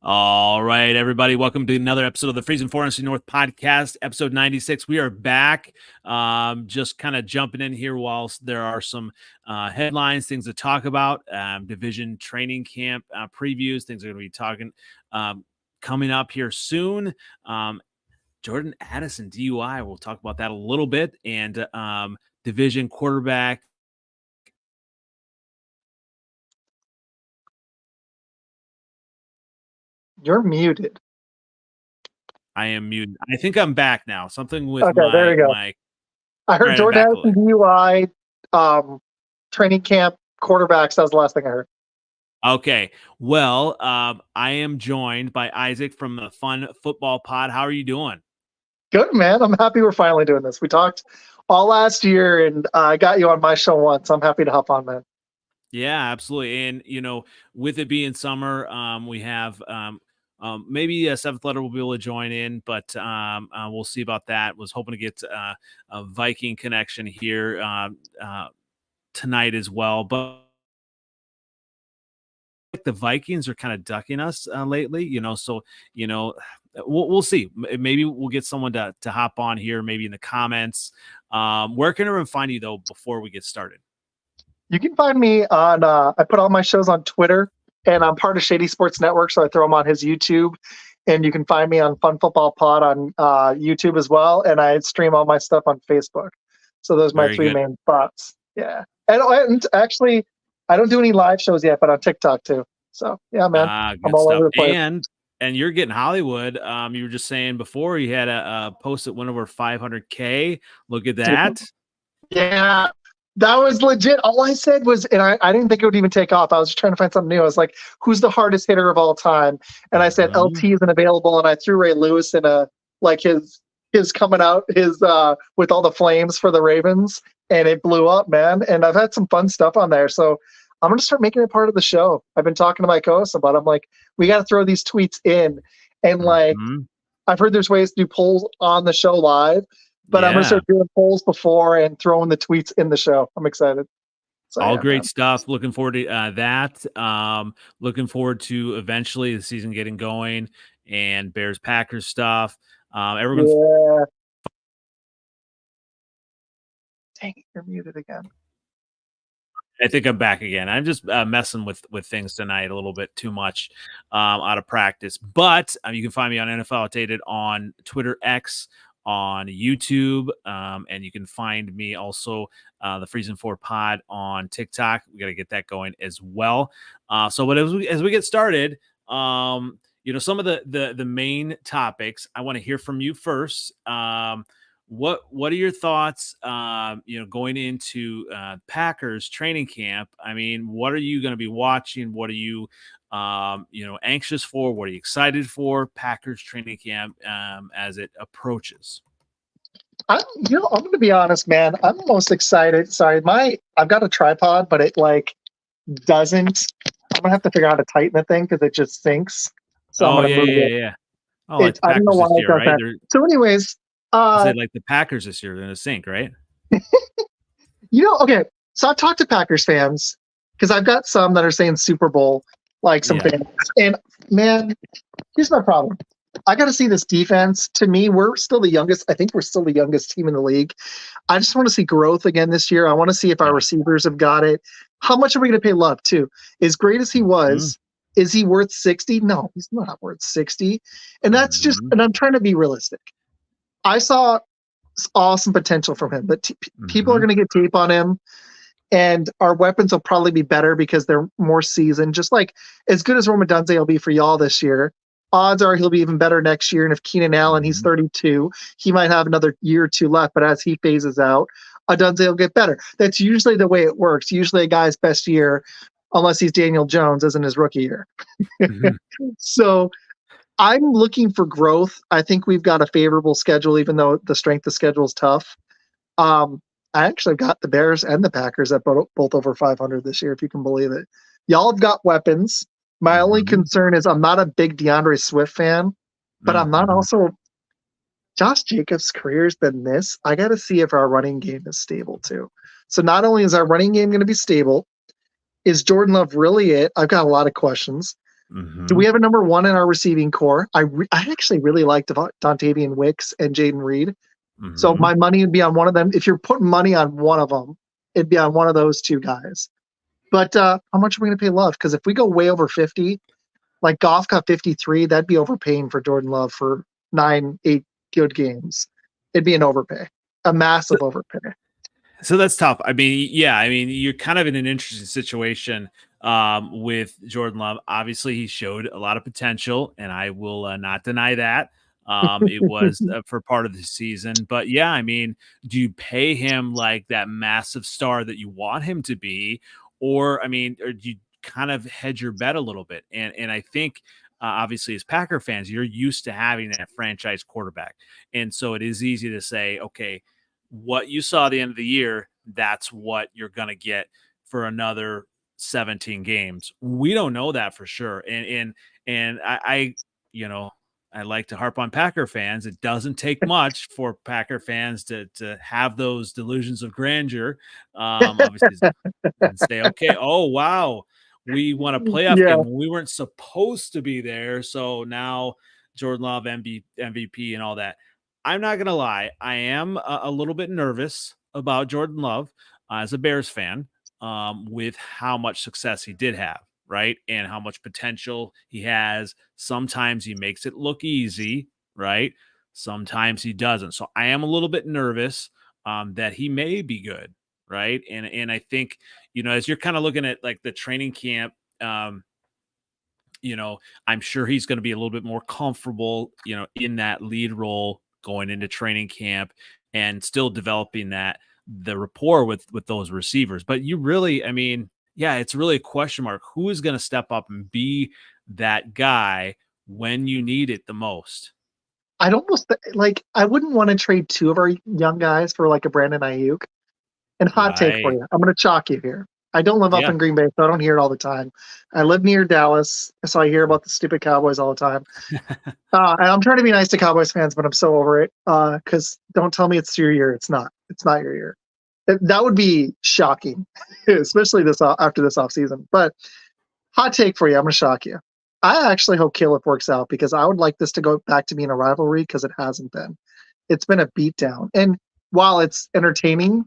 All right, everybody, welcome to another episode of the Freezin NFC North Podcast, episode 96. We are back, just kind of jumping in here whilst there are some headlines, things to talk about, division training camp previews, things are going to be talking coming up here soon. Jordan Addison DUI, we'll talk about that a little bit, and division quarterback. You're muted. I am muted. I think I'm back now. Something with there you go. I heard Jordan Addison DUI, training camp, quarterbacks. That was the last thing I heard. Okay. Well, I am joined by Isaac from the Fun Football Pod. How are you doing? Good, man. I'm happy we're finally doing this. We talked all last year, and I got you on my show once. I'm happy to hop on, man. Yeah, absolutely. And, with it being summer, we have maybe a seventh letter will be able to join in, but we'll see about that. Was hoping to get a Viking connection here tonight as well. But the Vikings are kind of ducking us lately, so, we'll see. Maybe we'll get someone to hop on here, maybe in the comments. Where can everyone find you, though, before we get started? You can find me on, I put all my shows on Twitter, and I'm part of Shady Sports Network, so I throw them on his YouTube. And you can find me on Fun Football Pod on YouTube as well, and I stream all my stuff on Facebook. So those are my three main spots. Yeah. And actually, I don't do any live shows yet, but on TikTok too. So, yeah, man. I'm all over the place. And you're getting Hollywood. You were just saying before you had a post that went over 500K. Look at that. Yeah. That was legit. All I said was, and I didn't think it would even take off. I was just trying to find something new. I was like, who's the hardest hitter of all time? And I said, LT isn't available. And I threw Ray Lewis in his coming out, with all the flames for the Ravens. And it blew up, man. And I've had some fun stuff on there. So I'm going to start making it part of the show. I've been talking to my co-host about it. I'm like, we got to throw these tweets in. And I've heard there's ways to do polls on the show live. But I'm going to start doing polls before and throwing the tweets in the show. I'm excited. So, all great stuff. Looking forward to that. Looking forward to eventually the season getting going and Bears-Packers stuff. Everyone's Dang it, you're muted again. I think I'm back again. I'm just messing with things tonight a little bit too much out of practice. But you can find me on NFLOutdated on Twitter, X, on YouTube, and you can find me also the Freezin 4 Pod on TikTok. We got to get that going as well. But as we get started, some of the main topics I want to hear from you first. What are your thoughts? Going into Packers training camp. I mean, what are you going to be watching? What are you anxious for? What are you excited for? Packers training camp as it approaches. I'm going to be honest, man. I'm most excited. Sorry, I've got a tripod, but it doesn't. I'm gonna have to figure out how to tighten the thing because it just sinks. So I'm gonna move it. Yeah. Oh, I don't know why it does that. So, anyways, is it like the Packers this year? They're gonna sink, right? Okay. So I've talked to Packers fans because I've got some that are saying Super Bowl, some fans. And man, here's my problem. I got to see this defense. To me, we're still the youngest. I think we're still the youngest team in the league. I just want to see growth again this year. I want to see if our receivers have got it. How much are we going to pay Love, too? As great as he was, is he worth 60? No, he's not worth 60. And that's just, and I'm trying to be realistic. I saw awesome potential from him, but people are going to get tape on him. And our weapons will probably be better because they're more seasoned. Just like as good as Rome Odunze will be for y'all this year, odds are he'll be even better next year. And if Keenan Allen, he's 32, he might have another year or two left. But as he phases out, Odunze will get better. That's usually the way it works. Usually a guy's best year, unless he's Daniel Jones, isn't his rookie year. So I'm looking for growth. I think we've got a favorable schedule, even though the strength of schedule is tough. I actually got the Bears and the Packers at both over 500 this year, if you can believe it. Y'all have got weapons. My only concern is I'm not a big DeAndre Swift fan, but I'm not also – Josh Jacobs' career has been this. I got to see if our running game is stable too. So not only is our running game going to be stable, is Jordan Love really it? I've got a lot of questions. Do we have a number one in our receiving core? I actually really liked Dontavian Wicks and Jaden Reed. So my money would be on one of them. If you're putting money on one of them, it'd be on one of those two guys. But how much are we going to pay Love? Because if we go way over 50, like Goff got 53, that'd be overpaying for Jordan Love for 9-8 good games. It'd be an overpay, a massive overpay. So that's tough. I mean, you're kind of in an interesting situation with Jordan Love. Obviously, he showed a lot of potential, and I will not deny that. It was for part of the season. But yeah, I mean, do you pay him like that massive star that you want him to be? Or do you kind of hedge your bet a little bit? And I think obviously as Packer fans, you're used to having that franchise quarterback. And so it is easy to say, okay, what you saw at the end of the year, that's what you're going to get for another 17 games. We don't know that for sure. And I like to harp on Packer fans. It doesn't take much for Packer fans to have those delusions of grandeur. Obviously, and say, okay, oh, wow, we won a playoff game when we weren't supposed to be there. So now Jordan Love, MVP and all that. I'm not going to lie. I am a little bit nervous about Jordan Love as a Bears fan with how much success he did have, right? And how much potential he has. Sometimes he makes it look easy, right? Sometimes he doesn't. So I am a little bit nervous that he may be good, right? And I think, as you're kind of looking at like the training camp, I'm sure he's going to be a little bit more comfortable, in that lead role going into training camp and still developing the rapport with those receivers. But you really, it's really a question mark. Who is going to step up and be that guy when you need it the most? I'd almost I wouldn't want to trade two of our young guys for like a Brandon Ayuk. And hot take for you. I'm going to chalk you here. I don't live up in Green Bay, so I don't hear it all the time. I live near Dallas, so I hear about the stupid Cowboys all the time. And I'm trying to be nice to Cowboys fans, but I'm so over it. Because don't tell me it's your year. It's not. It's not your year. That would be shocking, especially after this offseason. But hot take for you. I'm going to shock you. I actually hope Caleb works out because I would like this to go back to being a rivalry because it hasn't been. It's been a beatdown. And while it's entertaining,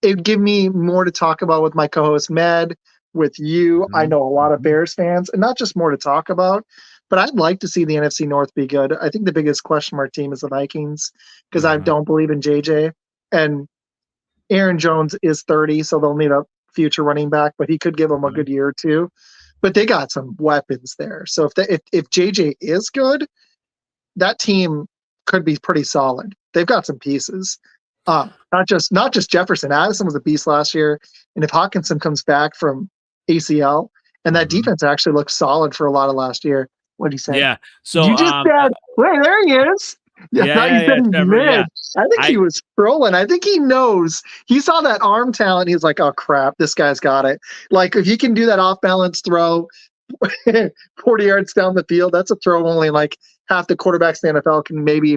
it'd give me more to talk about with my co-host Med, with you. I know a lot of Bears fans, and not just more to talk about, but I'd like to see the NFC North be good. I think the biggest question mark team is the Vikings because I don't believe in JJ. And Aaron Jones is 30, so they'll need a future running back, but he could give them a good year or two. But they got some weapons there. So if JJ is good, that team could be pretty solid. They've got some pieces. Not just Jefferson. Addison was a beast last year, and if Hawkinson comes back from ACL, and that defense actually looked solid for a lot of last year. What did he say? Yeah. So you just said, "Wait, there he is." I thought you said mid. I think he was trolling. I think he knows. He saw that arm talent. He's like, "Oh crap, this guy's got it." Like if he can do that off balance throw, 40 yards down the field, that's a throw only like half the quarterbacks in the NFL can maybe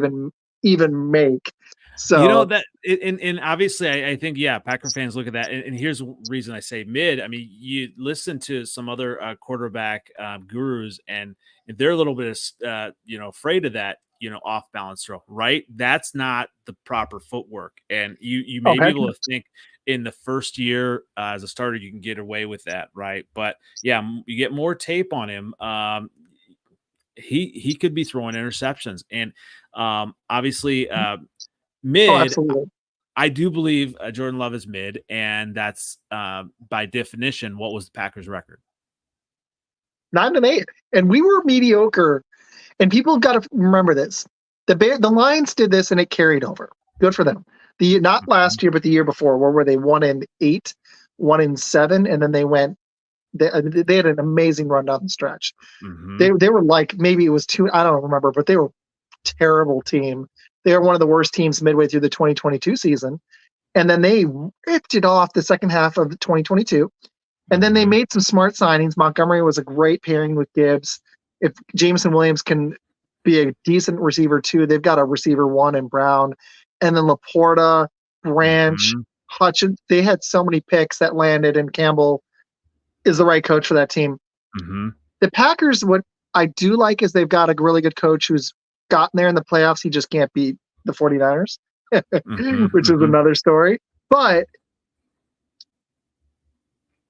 even make. So that, and obviously, I think Packer fans look at that, and here's the reason I say mid. You listen to some other quarterback gurus, and they're a little bit afraid of that, off balance throw. Right? That's not the proper footwork, and you may be able to think in the first year as a starter you can get away with that, right? But you get more tape on him. He could be throwing interceptions, and obviously. Mid, I do believe Jordan Love is mid, and that's by definition what was the Packers' record. 9-8, and we were mediocre. And people got to remember this: the Lions did this, and it carried over. Good for them. Not last year, but the year before, where were they 1-8, 1-7, and then they went. They had an amazing run down the stretch. They were like maybe it was 2. I don't remember, but they were a terrible team. They were one of the worst teams midway through the 2022 season. And then they ripped it off the second half of 2022. And then they made some smart signings. Montgomery was a great pairing with Gibbs. If Jameson Williams can be a decent receiver too, they've got a receiver 1 in Brown. And then Laporta, Branch, Hutchins. They had so many picks that landed, and Campbell is the right coach for that team. The Packers, what I do like is they've got a really good coach who's gotten there in the playoffs. He just can't beat the 49ers, which is another story. But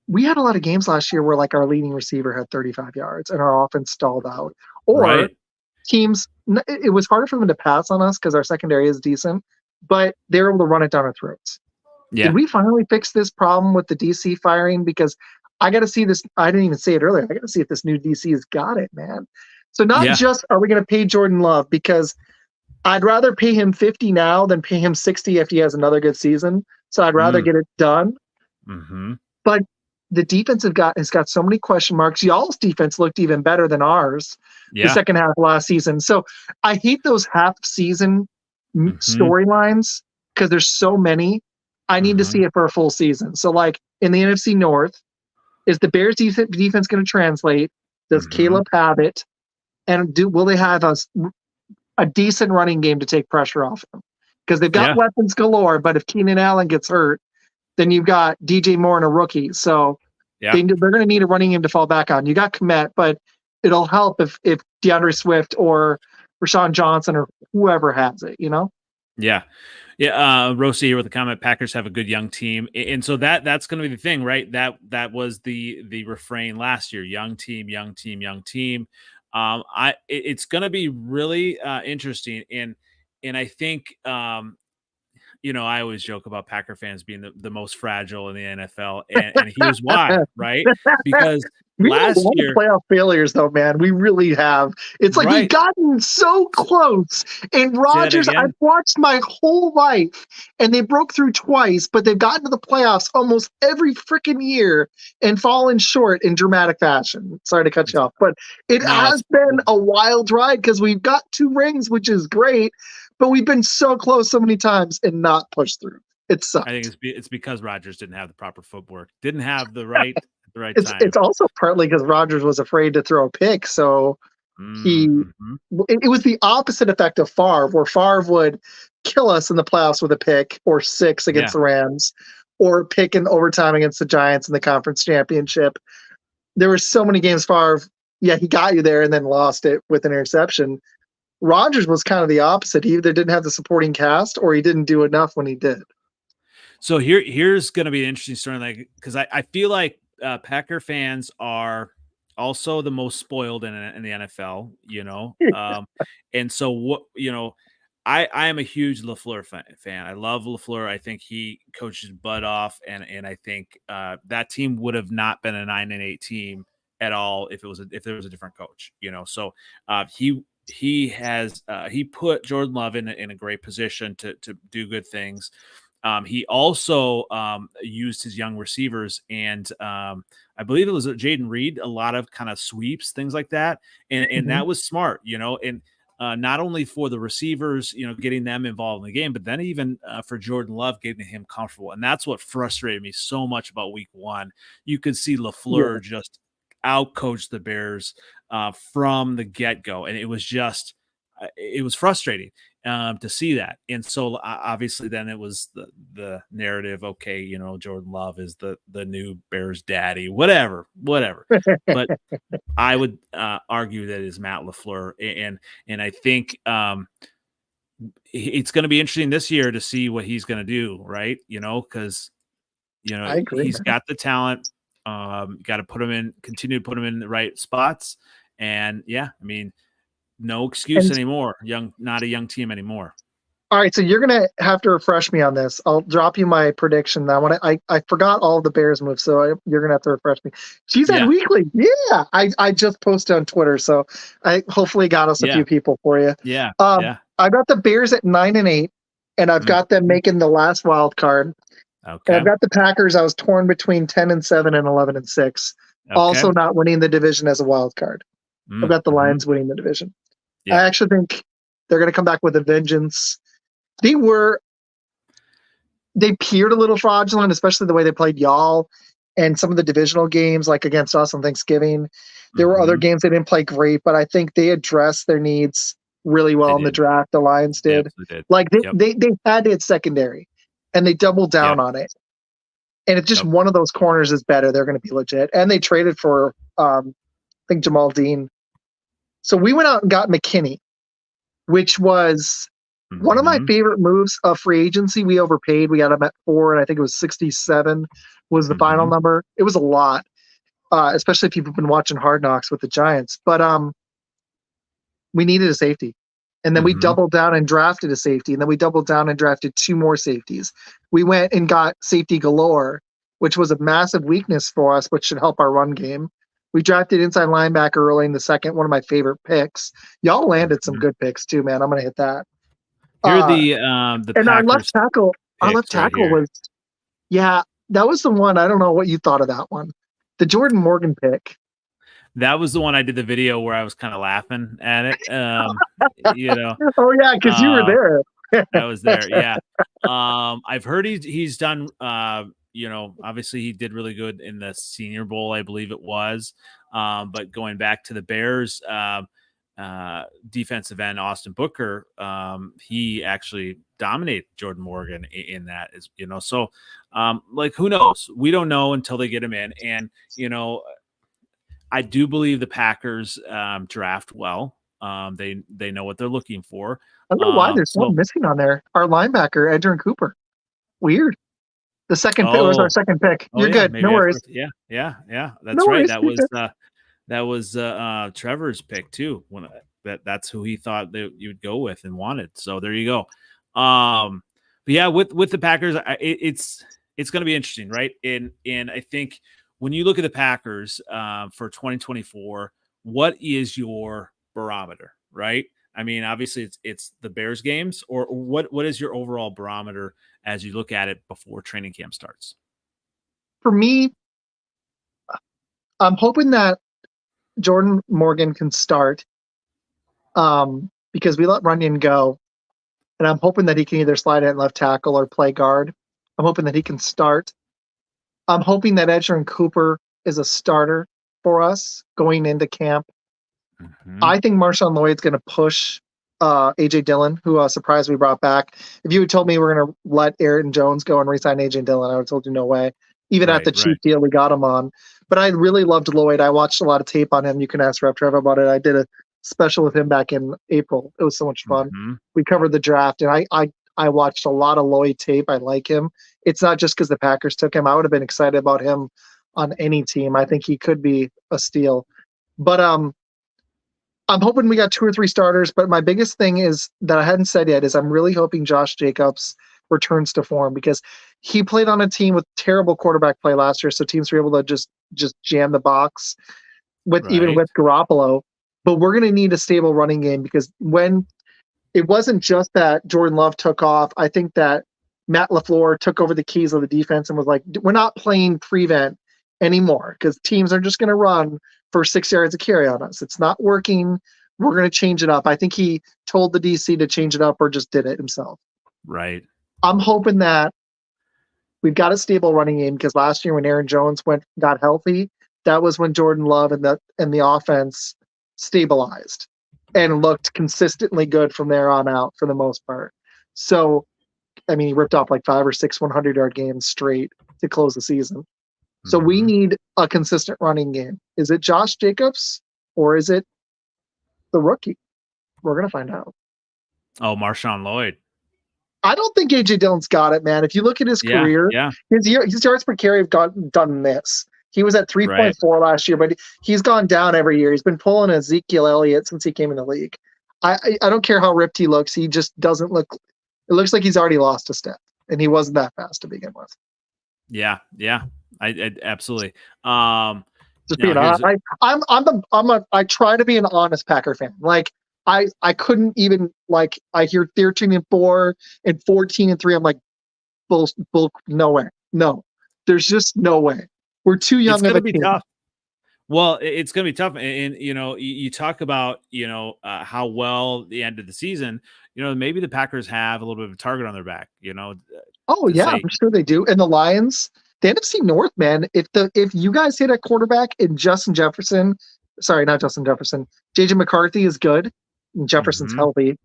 we had a lot of games last year where like our leading receiver had 35 yards and our offense stalled out. Or teams, it was harder for them to pass on us because our secondary is decent, but they were able to run it down our throats. Yeah. Did we finally fix this problem with the DC firing? Because I got to see this. I didn't even say it earlier. I got to see if this new DC has got it, man. So not just are we going to pay Jordan Love, because I'd rather pay him 50 now than pay him 60 if he has another good season. So I'd rather get it done. But the defense has got so many question marks. Y'all's defense looked even better than ours the second half of last season. So I hate those half-season storylines because there's so many. I need to see it for a full season. So, like, in the NFC North, is the Bears defense going to translate? Does Caleb have it? And will they have a decent running game to take pressure off them? Because they've got weapons galore, but if Keenan Allen gets hurt, then you've got DJ Moore and a rookie. So they're going to need a running game to fall back on. You got Kmet, but it'll help if DeAndre Swift or Rashawn Johnson or whoever has it, you know? Yeah. Yeah. Rosie here with a comment, Packers have a good young team. And so that's going to be the thing, right? That was the refrain last year, young team, young team, young team. It's going to be really interesting. And I think, you know, I always joke about Packer fans being the most fragile in the NFL, and here's why, right? Because last year, playoff failures, though, man, we really have. It's like we've gotten so close. And Rodgers, I've watched my whole life, and they broke through twice, but they've gotten to the playoffs almost every freaking year and fallen short in dramatic fashion. Sorry to cut you off, but it has been a wild ride because we've got 2 rings, which is great. But we've been so close so many times and not pushed through. It sucks. I think it's because Rodgers didn't have the proper footwork, didn't have the right time. It's also partly because Rodgers was afraid to throw a pick, so it was the opposite effect of Favre, where Favre would kill us in the playoffs with a pick or 6 against the Rams, or pick in overtime against the Giants in the conference championship. There were so many games Favre, he got you there and then lost it with an interception. Rodgers was kind of the opposite. He either didn't have the supporting cast or he didn't do enough when he did. So here's going to be an interesting story, like, because I feel like Packer fans are also the most spoiled in the NFL, you know. And so what, you know, I am a huge LaFleur fan. I love LaFleur. I think he coaches butt off, and I think that team would have not been a 9-8 team at all if there was a different coach, you know. So he put Jordan Love in a great position to do good things. He also used his young receivers, and I believe it was Jaden Reed, a lot of kind of sweeps, things like that. And that was smart, you know, and not only for the receivers, you know, getting them involved in the game, but then even for Jordan Love, getting him comfortable. And that's what frustrated me so much about week 1. You could see LaFleur just outcoach the Bears from the get-go, and it was frustrating to see that. And so obviously then it was the narrative, okay, you know, Jordan Love is the new Bears daddy, whatever. But I would argue that it is Matt LaFleur, and I think it's going to be interesting this year to see what he's going to do, right? You know, because, you know, he's got the talent. Got to continue to put him in the right spots. And I mean, no excuse anymore. Not a young team anymore. All right. So you're going to have to refresh me on this. I'll drop you my prediction. I forgot all of the Bears moves. So you're going to have to refresh me. She's at Weekly. Yeah. I just posted on Twitter. So I hopefully got us a few people for you. Yeah. I got the Bears at 9-8, and I've got them making the last wild card. Okay. And I've got the Packers. I was torn between 10-7 and 11-6. Okay. Also not winning the division as a wild card. I've got the Lions winning the division. Yeah. I actually think they're going to come back with a vengeance. They appeared a little fraudulent, especially the way they played y'all and some of the divisional games, like against us on Thanksgiving. There were other games they didn't play great, but I think they addressed their needs really well in the draft. The Lions did. Yep, they did. Like they had it secondary, and they doubled down on it. And if just one of those corners is better, they're going to be legit. And they traded for think Jamal Dean. So we went out and got McKinney, which was one of my favorite moves of free agency. We overpaid. We got him at 4, and I think it was 67 was the final number. It was a lot, especially if you've been watching Hard Knocks with the Giants. But we needed a safety. And then we doubled down and drafted a safety. And then we doubled down and drafted 2 more safeties. We went and got safety galore, which was a massive weakness for us, which should help our run game. We drafted inside linebacker early in the second, one of my favorite picks. Y'all landed some good picks too, man. I'm going to hit that. Here are the and Packers our left tackle was, yeah, that was the one. I don't know what you thought of that one. The Jordan Morgan pick. That was the one I did the video where I was kind of laughing at it. You know. Oh yeah, because you were there. I was there. Yeah. I've heard he's done. You know, obviously he did really good in the Senior Bowl, I believe it was. But going back to the Bears, defensive end Austin Booker, he actually dominated Jordan Morgan in that, is, you know. So, like, who knows? We don't know until they get him in, and you know. I do believe the Packers draft well. They know what they're looking for. I don't know why there's one missing on there. Our linebacker, Edgerrin Cooper. Weird. The second pick was our second pick. You're good. No worries. Yeah. That's right. That was Trevor's pick too. When that's who he thought that you would go with and wanted. So there you go. But yeah, with the Packers, it's going to be interesting, right? And I think. When you look at the Packers for 2024, what is your barometer, right? I mean, obviously it's the Bears games, or what is your overall barometer as you look at it before training camp starts? For me, I'm hoping that Jordan Morgan can start because we let Runyon go, and I'm hoping that he can either slide in left tackle or play guard. I'm hoping that he can start. I'm hoping that Edgerrin Cooper is a starter for us going into camp. I think Marshawn Lloyd's going to push A.J. Dillon, who I was surprised we brought back. If you had told me we're going to let Aaron Jones go and re-sign A.J. Dillon, I would have told you no way. Even at the cheap deal we got him on. But I really loved Lloyd. I watched a lot of tape on him. You can ask RevTrev about it. I did a special with him back in April. It was so much fun. We covered the draft, and I watched a lot of Lloyd tape. I like him. It's not just because the Packers took him. I would have been excited about him on any team. I think he could be a steal. But I'm hoping we got 2 or 3 starters. But my biggest thing is that I hadn't said yet is I'm really hoping Josh Jacobs returns to form, because he played on a team with terrible quarterback play last year. So teams were able to just jam the box even with Garoppolo. But we're going to need a stable running game, because when it wasn't just that Jordan Love took off, I think that Matt LaFleur took over the keys of the defense and was like, we're not playing prevent anymore because teams are just going to run for 6 yards of carry on us. It's not working. We're going to change it up. I think he told the DC to change it up or just did it himself. Right. I'm hoping that we've got a stable running game, because last year when Aaron Jones got healthy, that was when Jordan Love and the offense stabilized and looked consistently good from there on out for the most part. So, I mean, he ripped off like 5 or 6 100-yard games straight to close the season. So we need a consistent running game. Is it Josh Jacobs or is it the rookie? We're going to find out. Oh, Marshawn Lloyd. I don't think A.J. Dillon's got it, man. If you look at his career, his yards per carry have done this. He was at 3.4 last year, but he's gone down every year. He's been pulling Ezekiel Elliott since he came in the league. I don't care how ripped he looks. He just doesn't look – it looks like he's already lost a step, and he wasn't that fast to begin with. Yeah. I absolutely. Just being honest, I try to be an honest Packer fan. Like, I couldn't even, like, I hear 13-4 and 14-3. I'm like, bull, no way. No, there's just no way. We're too young. It's going to be tough. Well, it's going to be tough. And you know, you talk about, you know, how well the end of the season, you know, maybe the Packers have a little bit of a target on their back, you know. Oh, yeah, I'm sure they do. And the Lions, the NFC North, man, if you guys hit a quarterback and JJ McCarthy is good and Jefferson's healthy,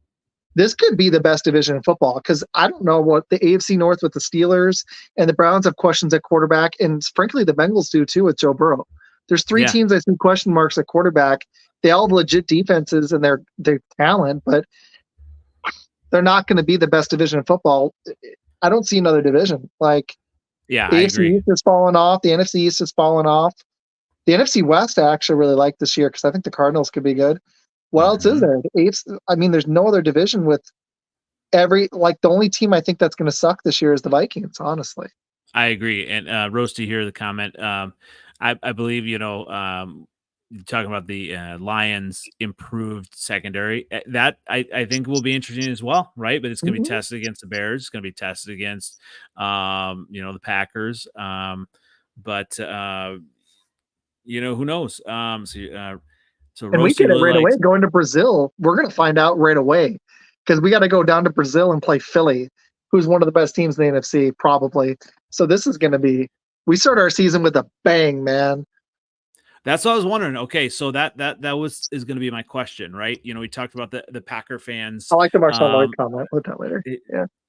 this could be the best division in football, because I don't know what the AFC North with the Steelers and the Browns have questions at quarterback, and frankly, the Bengals do too with Joe Burrow. There's three Yeah. teams I see question marks at quarterback. They all have legit defenses and their talent, but they're not going to be the best division in football. I don't see another division. Like Yeah, I AFC agree. East has fallen off. The NFC East has fallen off. The NFC West I actually really like this year because I think the Cardinals could be good. What else is there? There's no other division with the only team I think that's going to suck this year is the Vikings, honestly. I agree. And Roasty here, the comment. I believe, talking about the Lions improved secondary. That I think will be interesting as well, right? But it's going to be tested against the Bears. It's going to be tested against, the Packers. But who knows? So And we Roasty get it really right away. likes. Going to Brazil, we're going to find out right away because we got to go down to Brazil and play Philly, who's one of the best teams in the NFC, probably. So this is going to be. We start our season with a bang, man. That's what I was wondering. Okay, so that is going to be my question, right? We talked about the Packer fans. I like the Marshawn Lloyd comment. We'll that later.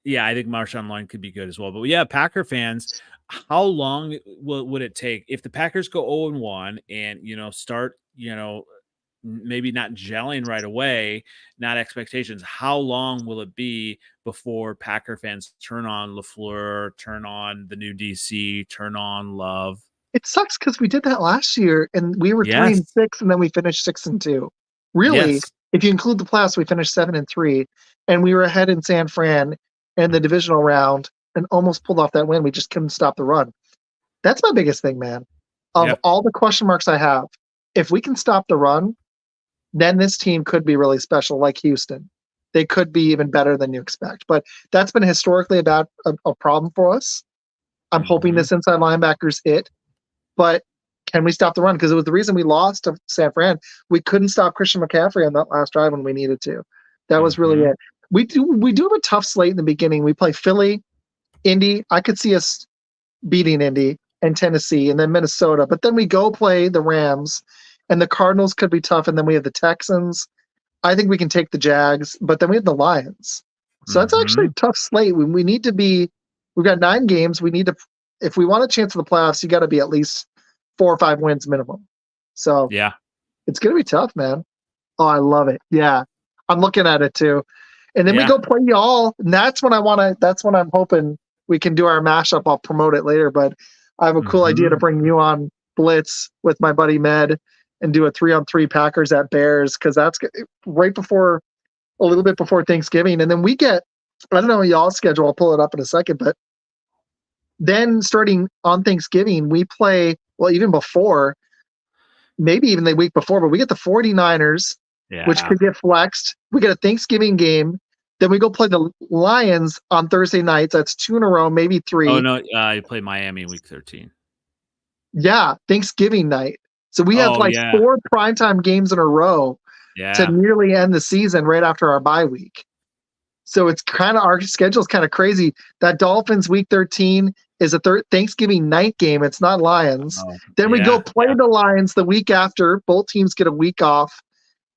Yeah, I think Marshawn Lloyd could be good as well. But yeah, Packer fans, how long would it take if the Packers go 0-1 and start maybe not gelling right away, not expectations? How long will it be before Packer fans turn on LaFleur, turn on the new DC, turn on Love? It sucks because we did that last year and we were 3-6 and then we finished 6-2. Really, if you include the playoffs, we finished 7-3 and we were ahead in San Fran in the divisional round and almost pulled off that win. We just couldn't stop the run. That's my biggest thing, man. Of all the question marks I have, if we can stop the run, then this team could be really special, like Houston. They could be even better than you expect. But that's been historically about a problem for us. I'm hoping this inside linebacker's it. But can we stop the run? Because it was the reason we lost to San Fran. We couldn't stop Christian McCaffrey on that last drive when we needed to. That was really it. We do have a tough slate in the beginning. We play Philly, Indy. I could see us beating Indy and Tennessee and then Minnesota. But then we go play the Rams and the Cardinals could be tough. And then we have the Texans. I think we can take the Jags. But then we have the Lions. So that's actually a tough slate. We need to be – we've got 9 games. We need to – if we want a chance of the playoffs, you got to be at least 4 or 5 wins minimum. So yeah, it's going to be tough, man. Oh, I love it. Yeah. I'm looking at it too. And then we go play y'all. And that's when I'm hoping we can do our mashup. I'll promote it later, but I have a cool idea to bring you on Blitz with my buddy Med and do a 3-on-3 Packers at Bears. Cause that's right before a little bit before Thanksgiving. And then we get, I don't know y'all's schedule. I'll pull it up in a second, but then starting on Thanksgiving, we play, well, even before, maybe even the week before, but we get the 49ers, which could get flexed. We get a Thanksgiving game. Then we go play the Lions on Thursday nights. That's 2 in a row, maybe 3. Oh, no, you play Miami week 13. Yeah, Thanksgiving night. So we have 4 primetime games in a row to nearly end the season right after our bye week. So it's kind of, our schedule's kind of crazy. That Dolphins week 13 is a Thanksgiving night game. It's not Lions. Then we go play the Lions the week after. Both teams get a week off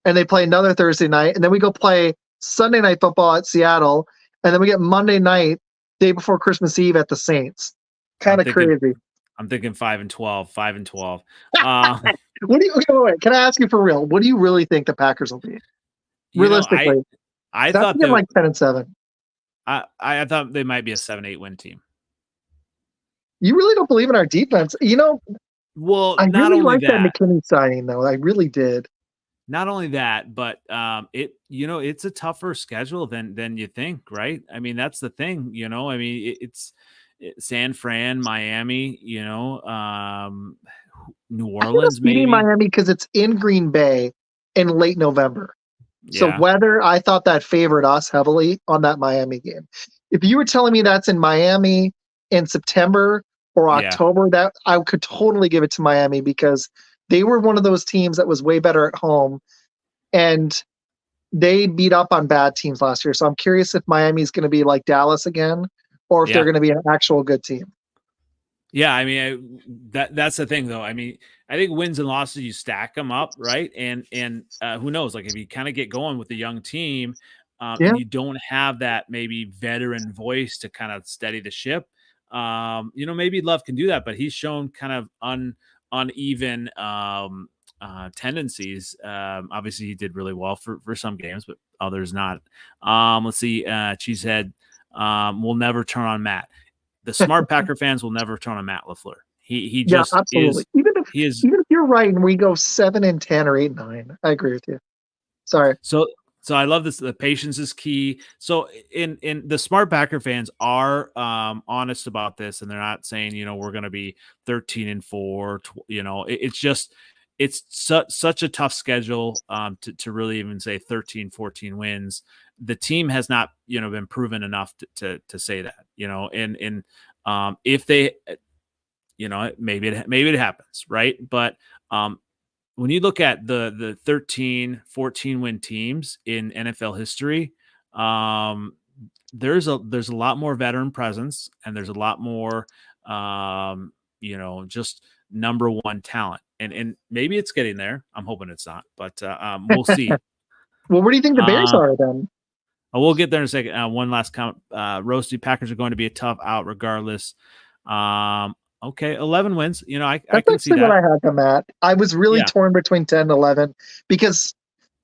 and they play another Thursday night. And then we go play Sunday night football at Seattle. And then we get Monday night, day before Christmas Eve at the Saints. Kind of crazy. I'm thinking 5-12, 5-12. What do you, wait, can I ask you for real? What do you really think the Packers will be? Realistically. I thought they like 10-7. I thought they might be a 7-8 win team. You really don't believe in our defense, Well, I not really only like that McKinney signing, though. I really did. Not only that, but it's a tougher schedule than you think, right? I mean, that's the thing, I mean, it's San Fran, Miami, New Orleans, maybe Miami because it's in Green Bay in late November. So weather, I thought that favored us heavily on that Miami game. If you were telling me that's in Miami in September or October, that I could totally give it to Miami because they were one of those teams that was way better at home and they beat up on bad teams last year. So I'm curious if Miami's going to be like Dallas again or if they're going to be an actual good team. Yeah, I mean, that's the thing, though. I mean, I think wins and losses, you stack them up, right? And who knows? Like, if you kind of get going with the young team and you don't have that maybe veteran voice to kind of steady the ship, maybe Love can do that. But he's shown kind of uneven tendencies. Obviously, he did really well for some games, but others not. Let's see. Cheesehead will never turn on Matt. The smart Packer fans will never turn on Matt LaFleur. He just absolutely. is. Even He is. if you're right and we go 7-10 or 8-9, I agree with you. Sorry. So I love this. The patience is key. So in the smart Packer fans are honest about this, and they're not saying, we're going to be 13-4. It's such a tough schedule to really even say 13-14 wins. The team has not been proven enough to say that, and if they, maybe it happens, right? But when you look at the 13-14 win teams in NFL history, there's a lot more veteran presence, and there's a lot more just number one talent, and maybe it's getting there. I'm hoping it's not, but we'll see. Well, where do you think the Bears are then? We'll get there in a second. One last comment. Roasty, Packers are going to be a tough out regardless. Okay, 11 wins. I can see that. What I had them at. I was really torn between 10 and 11 because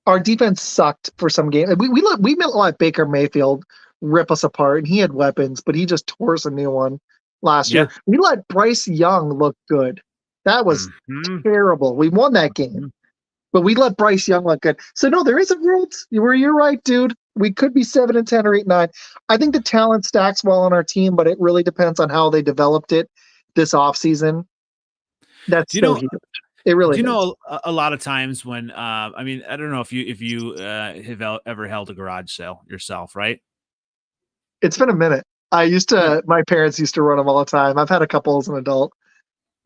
our defense sucked for some games. We let Baker Mayfield rip us apart, and he had weapons, but he just tore us a new one last year. We let Bryce Young look good. That was terrible. We won that game, but we let Bryce Young look good. So no, there is a world where you're right, dude. We could be 7-10 or 8-9. I think the talent stacks well on our team, but it really depends on how they developed it this offseason. That's huge. It really is. A lot of times when I don't know if you have ever held a garage sale yourself, right? It's been a minute. My parents used to run them all the time. I've had a couple as an adult.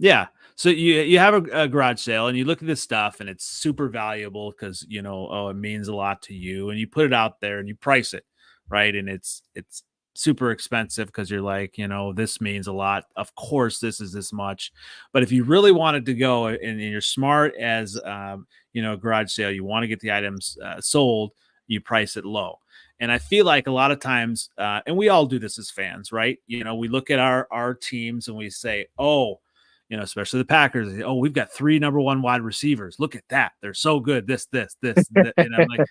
Yeah. So you have a garage sale, and you look at this stuff, and it's super valuable because it means a lot to you, and you put it out there and you price it, right? And it's super expensive because you're like, this means a lot. Of course, this is this much. But if you really wanted to go and you're smart as, a garage sale, you want to get the items sold, you price it low. And I feel like a lot of times, and we all do this as fans, right? We look at our teams and we say, especially the Packers, we've got 3 number 1 wide receivers. Look at that. They're so good. This. And I'm like,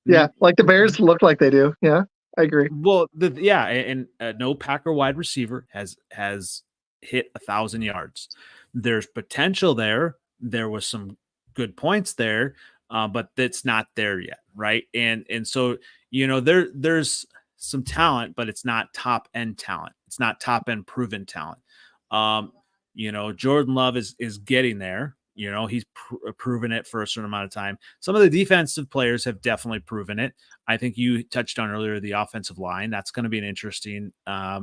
yeah, like the Bears look like they do. Yeah. I agree. Well, and no Packer wide receiver has hit 1,000 yards. There's potential there. There was some good points there, but that's not there yet, right? And so there's some talent, but it's not top end talent. It's not top end proven talent. Jordan Love is getting there. He's proven it for a certain amount of time. Some of the defensive players have definitely proven it. I think you touched on earlier the offensive line. That's going to be an interesting, a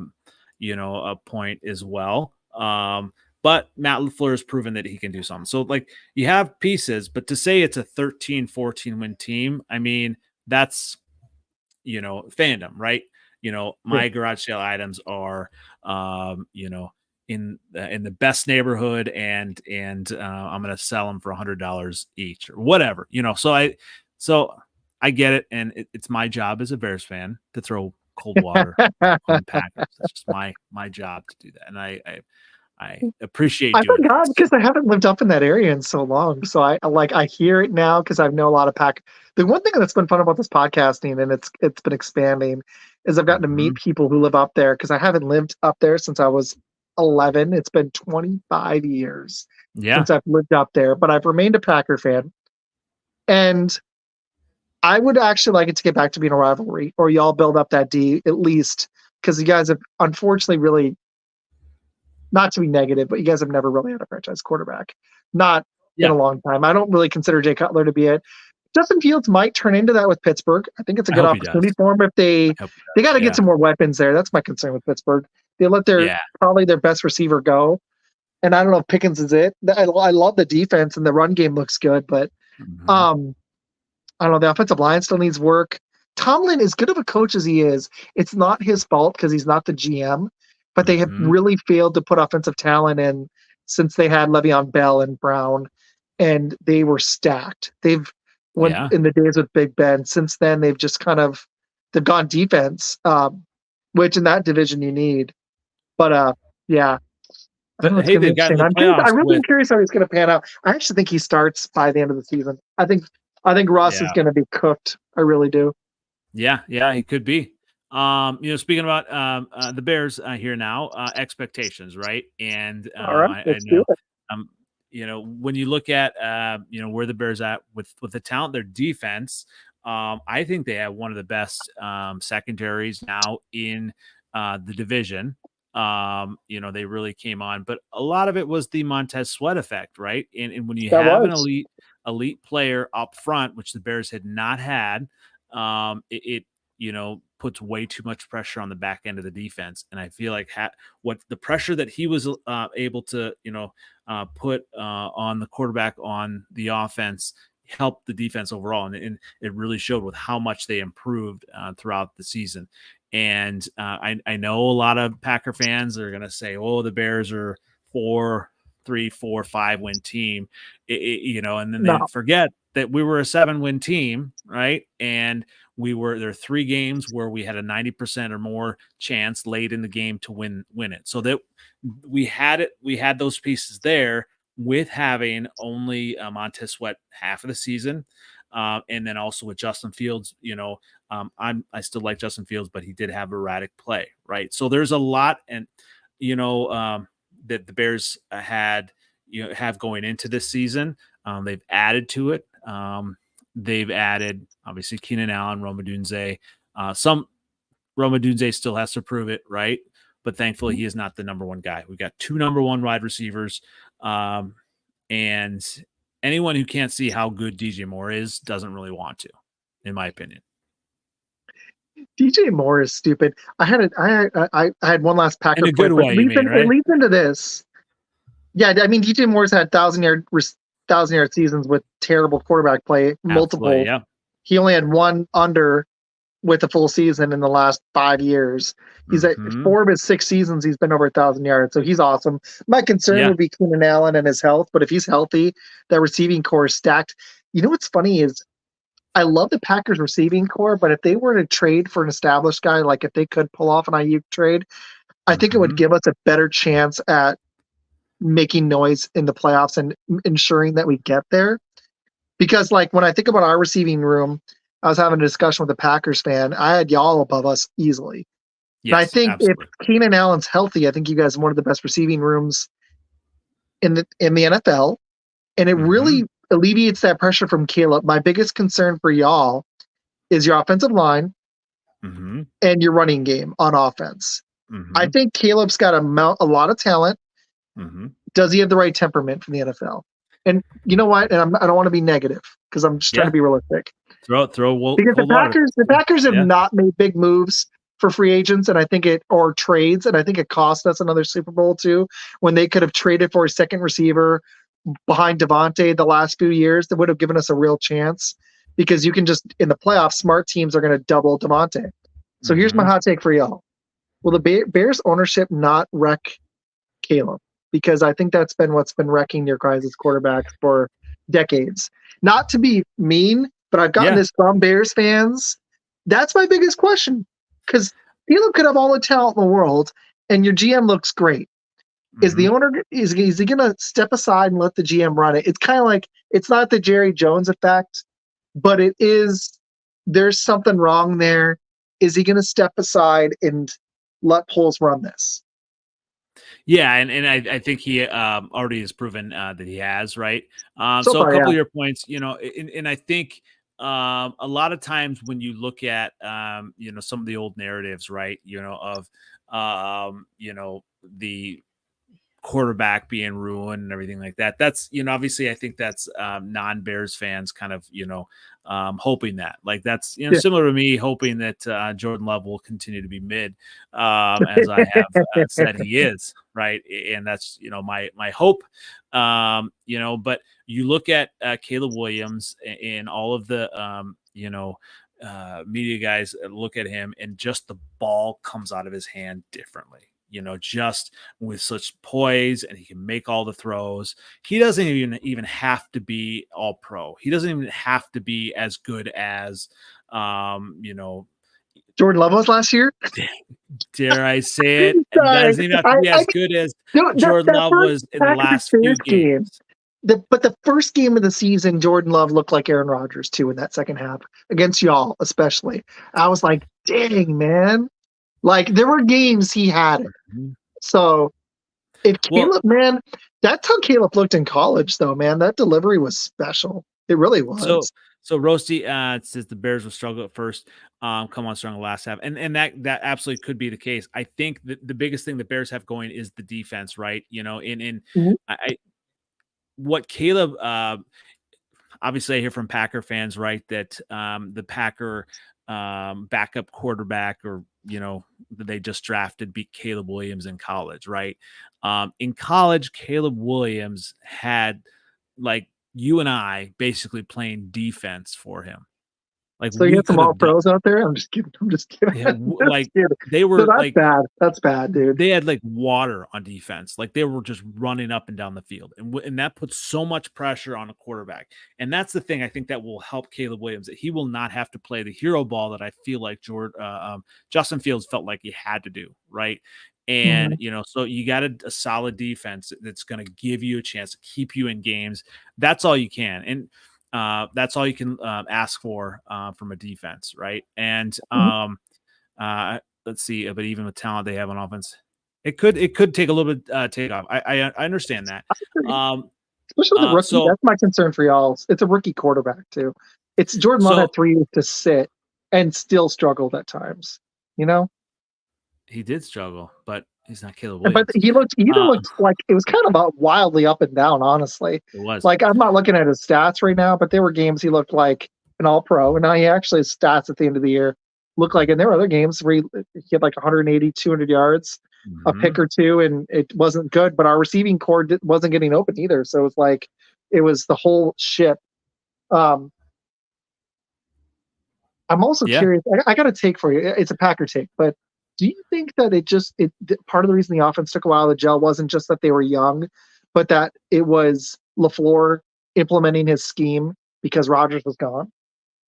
point as well. But Matt LaFleur has proven that he can do something. So, you have pieces, but to say it's a 13-14 win team, that's, fandom, right? My garage sale items are, in the best neighborhood, and I'm going to sell them for $100 each or whatever, so I get it. And it's my job as a Bears fan to throw cold water on the Packers. It's just my job to do that. And I appreciate doing it. Because I haven't lived up in that area in so long. So I hear it now because I know a lot of The one thing that's been fun about this podcasting, and it's been expanding, is I've gotten to meet people who live up there, because I haven't lived up there since I was 11. It's been 25 years since I've lived up there, but I've remained a Packer fan. And I would actually like it to get back to being a rivalry, or y'all build up that D at least, because you guys have unfortunately really, not to be negative, but you guys have never really had a franchise quarterback. Not in a long time. I don't really consider Jay Cutler to be it. Justin Fields might turn into that with Pittsburgh. I think it's a good opportunity for him if they got to get some more weapons there. That's my concern with Pittsburgh. They let probably their best receiver go. And I don't know if Pickens is it. I love the defense, and the run game looks good, but I don't know. The offensive line still needs work. Tomlin, as good of a coach as he is, it's not his fault because he's not the GM, but they have really failed to put offensive talent in since they had Le'Veon Bell and Brown, and they were stacked. They've went in the days with Big Ben. Since then, they've just they've gone defense, which in that division you need. But It's Hey, going to be they've gotten interesting. the I playoffs really am with curious how he's going to pan out. I actually think he starts by the end of the season. I think Russ is yeah. going to be cooked. I really do. Yeah, he could be. Speaking about the Bears here now, expectations, right? And All right, I let's do know, it. um, when you look at where the Bears at with the talent, their defense, I think they have one of the best secondaries now in the division. They really came on, but a lot of it was the Montez Sweat effect, right? And when you That have an was. elite player up front, which the Bears had not had, it puts way too much pressure on the back end of the defense. And I feel like what the pressure that he was able to, put on the quarterback on the offense helped the defense overall. And it really showed with how much they improved throughout the season. And I know a lot of Packer fans are going to say, oh, the Bears are 3, 4, 5 win team, and then they No. forget that we were a 7-win team, right? And there are 3 games where we had a 90% or more chance late in the game to win it. So that we had those pieces there with having only Montez Sweat half of the season. And then also with Justin Fields, I still like Justin Fields, but he did have erratic play, right? So there's a lot, and that the Bears have going into this season. They've added to it. They've added obviously Keenan Allen, Rome Odunze. Some Rome Odunze still has to prove it, right? But thankfully, he is not the number one guy. We've got 2 number 1 wide receivers, and anyone who can't see how good DJ Moore is doesn't really want to, in my opinion. DJ Moore is stupid. I had one last Packer In a good way, you mean, right? It leads into this. Yeah, I mean DJ Moore's had 1,000-yard seasons with terrible quarterback play, multiple. Absolutely, yeah. He only had one under with a full season in the last 5 years. He's at 4 of his 6 seasons. He's been over 1,000 yards, so he's awesome. My concern would be Keenan Allen and his health, but if he's healthy, that receiving core is stacked. You know what's funny is I love the Packers receiving core, but if they were to trade for an established guy, like if they could pull off an Ayuk trade, I think it would give us a better chance at making noise in the playoffs and ensuring that we get there. Because like when I think about our receiving room, I was having a discussion with a Packers fan. I had y'all above us easily. Yes, and I think absolutely. if Keenan Allen's healthy, I think you guys have one of the best receiving rooms in the NFL. And it really alleviates that pressure from Caleb. My biggest concern for y'all is your offensive line and your running game on offense. I think Caleb's got a lot of talent. Does he have the right temperament for the NFL? And you know what? And I don't want to be negative because I'm just trying to be realistic. Because the Packers have not made big moves for free agents, and I think or trades, and I think it cost us another Super Bowl too when they could have traded for a second receiver behind Devontae the last few years. That would have given us a real chance because you can just in the playoffs, smart teams are going to double Devontae. So here's my hot take for y'all: will the Bears ownership not wreck Caleb? Because I think that's been what's been wrecking your guys' quarterbacks for decades. Not to be mean, but I've gotten this from Bears fans. That's my biggest question. Because Caleb could have all the talent in the world, and your GM looks great. Is the owner is he going to step aside and let the GM run it? It's kind of like it's not the Jerry Jones effect, but it is. There's something wrong there. Is he going to step aside and let Poles run this? Yeah, and I think he already has proven that he has, right? So far, a couple of your points, and I think a lot of times when you look at some of the old narratives, right, of the quarterback being ruined and everything like that. That's, obviously I think that's non-Bears fans kind of, hoping that. Like that's, similar to me hoping that Jordan Love will continue to be mid, as I have said he is, right? And that's, my hope, but you look at Caleb Williams and all of the, media guys look at him and just the ball comes out of his hand differently. Just with such poise, and he can make all the throws. He doesn't even have to be all pro. He doesn't even have to be as good as, Jordan Love was last year? Dare I say it? And that doesn't even have to be as good as Jordan Love was in the last few games. But the first game of the season, Jordan Love looked like Aaron Rodgers too in that second half against y'all, especially. I was like, dang, man. Like there were games he had it. So if Caleb, man, that's how Caleb looked in college, though, man. That delivery was special. It really was. So Roasty says the Bears will struggle at first, come on strong the last half, and that absolutely could be the case. I think that the biggest thing the Bears have going is the defense, right? You know, what Caleb, obviously I hear from Packer fans, right, that the Packer backup quarterback, or they just drafted, beat Caleb Williams in college, right? In college, Caleb Williams had like you and I basically playing defense for him. Like, so you got some all pros out there? I'm just kidding. Yeah, they were that's bad. That's bad, dude. They had like water on defense. Like they were just running up and down the field, and that puts so much pressure on a quarterback. And that's the thing I think that will help Caleb Williams, that he will not have to play the hero ball that I feel like Justin Fields felt like he had to do, right? And so you got a solid defense that's going to give you a chance to keep you in games. That's all you can, and that's all you can ask for from a defense, right? And let's see, but even with talent they have on offense, it could take a little bit take off. I understand that, especially the rookie. So, that's my concern for y'all. It's a rookie quarterback too. It's Jordan Love had 3 years to sit and still struggled at times. He did struggle, but he's not Caleb Williams. But he looked like it was kind of wildly up and down, honestly. It was. Like, I'm not looking at his stats right now, but there were games he looked like an all-pro, and now he actually, his stats at the end of the year looked like, and there were other games where he had like 180, 200 yards, a pick or two, and it wasn't good, but our receiving core wasn't getting open either. So it was like, it was the whole ship. I'm also curious. I got a take for you. It's a Packer take, but do you think that part of the reason the offense took a while to gel wasn't just that they were young, but that it was LaFleur implementing his scheme because Rodgers was gone,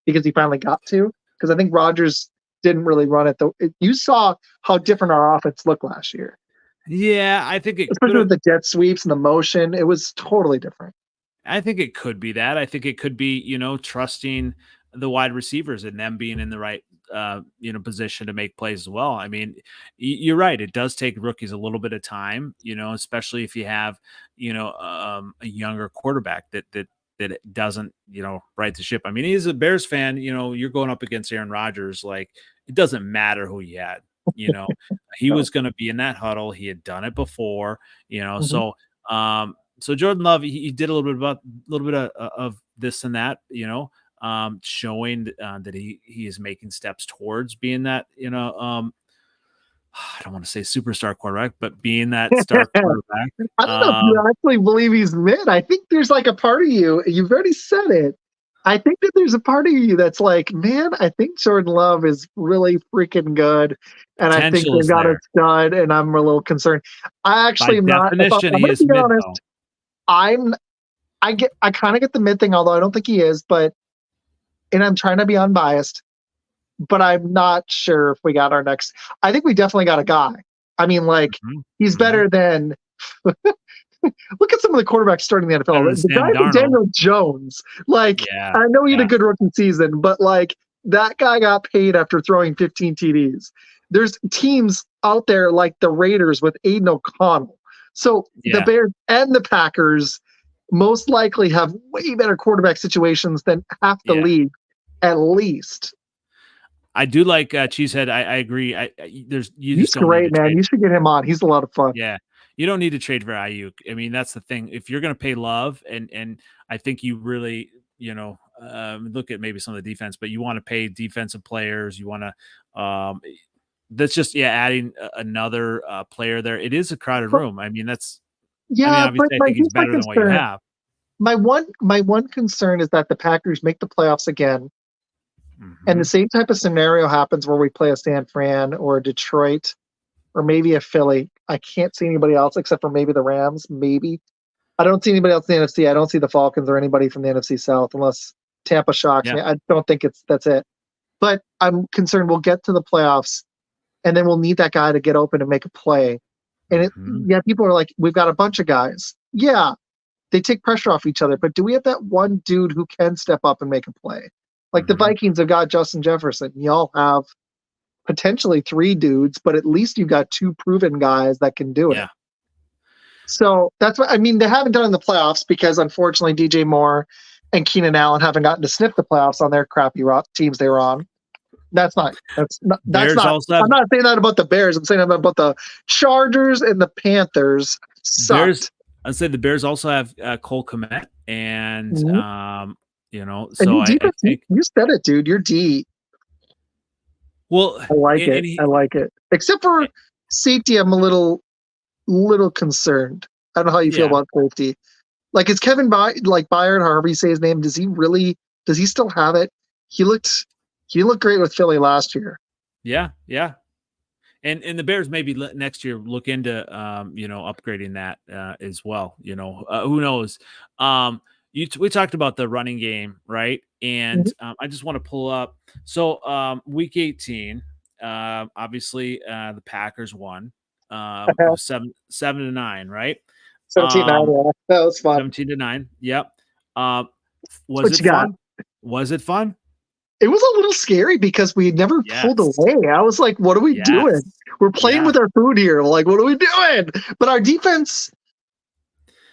because he finally got to? Because I think Rodgers didn't really run it. You saw how different our offense looked last year. Yeah, I think especially with the jet sweeps and the motion, it was totally different. I think it could be that. I think it could be, trusting the wide receivers and them being in the right position to make plays as well. I mean, you're right. It does take rookies a little bit of time, especially if you have, a younger quarterback that doesn't, right the ship. I mean, he's a Bears fan, you're going up against Aaron Rodgers. Like, it doesn't matter who he had, he was going to be in that huddle. He had done it before, so Jordan Love, he did a little bit of this and that, showing that he is making steps towards being that, I don't want to say superstar quarterback, but being that star quarterback. I don't know if you actually believe he's mid. I think there's like a part of you've already said it. I think that there's a part of you that's like, man, I think Jordan Love is really freaking good. And I think they've got a stud, and I'm a little concerned. I actually am not. I'm going to be honest. I kind of get the mid thing, although I don't think he is, and I'm trying to be unbiased, but I'm not sure if we got our next. I think we definitely got a guy. I mean, like, he's better than. Look at some of the quarterbacks starting the NFL. The guy from Daniel Jones. Like, I know he had a good rookie season, but like, that guy got paid after throwing 15 TDs. There's teams out there like the Raiders with Aiden O'Connell. So the Bears and the Packers most likely have way better quarterback situations than half the league, at least. I do like Cheesehead. I agree. He's great, man. You should get him on. He's a lot of fun. Yeah. You don't need to trade for Ayuk. I mean, that's the thing. If you're going to pay Love, and I think you really, look at maybe some of the defense, but you want to pay defensive players. You want to, that's just, adding another player there. It is a crowded room. I mean, that's, obviously I think he's better than what you have. My one concern is that the Packers make the playoffs again. And the same type of scenario happens where we play a San Fran or a Detroit or maybe a Philly. I can't see anybody else except for maybe the Rams. Maybe. I don't see anybody else in the NFC. I don't see the Falcons or anybody from the NFC South unless Tampa shocks me. I don't think that's it. but I'm concerned we'll get to the playoffs and then we'll need that guy to get open and make a play. And people are like, we've got a bunch of guys. Yeah, they take pressure off each other, but do we have that one dude who can step up and make a play? Like the Vikings have got Justin Jefferson. Y'all have potentially 3 dudes, but at least you've got 2 proven guys that can do it. So that's what I mean. They haven't done in the playoffs because unfortunately DJ Moore and Keenan Allen haven't gotten to sniff the playoffs on their crappy teams they were on. That's not. I'm not saying that about the Bears. I'm saying that about the Chargers and the Panthers. I'd say the Bears also have Cole Kmet and So I think you said it, dude. You're D. Well, I like it. I like it. Except for safety, I'm a little concerned. I don't know how you feel about safety. Like, is Kevin Byard, however you say his name, does he still have it? He looked great with Philly last year. Yeah. And the Bears maybe next year look into upgrading that as well. Who knows? We talked about the running game, right? And I just want to pull up. So week 18, obviously the Packers won 7-9, right? 17-9. That was fun. 17-9. Yep. Was it fun? Was it fun? It was a little scary because we never pulled away. I was like, what are we doing? We're playing with our food here. Like, what are we doing? But our defense,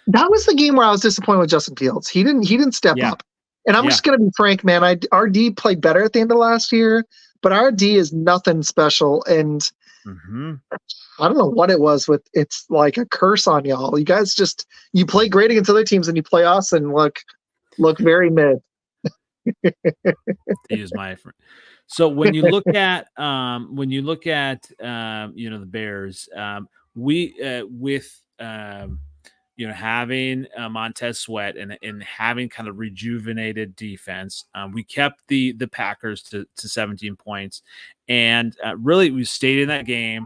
that was the game where I was disappointed with Justin Fields. He didn't step up. And I'm just going to be frank, man. Our D played better at the end of last year, but our D is nothing special. And I don't know what it was it's like a curse on y'all. You guys you play great against other teams and you play us and look very mid. To use my friend. So when you look at the Bears, with having Montez Sweat and having kind of rejuvenated defense, we kept the Packers to 17 points, and really we stayed in that game,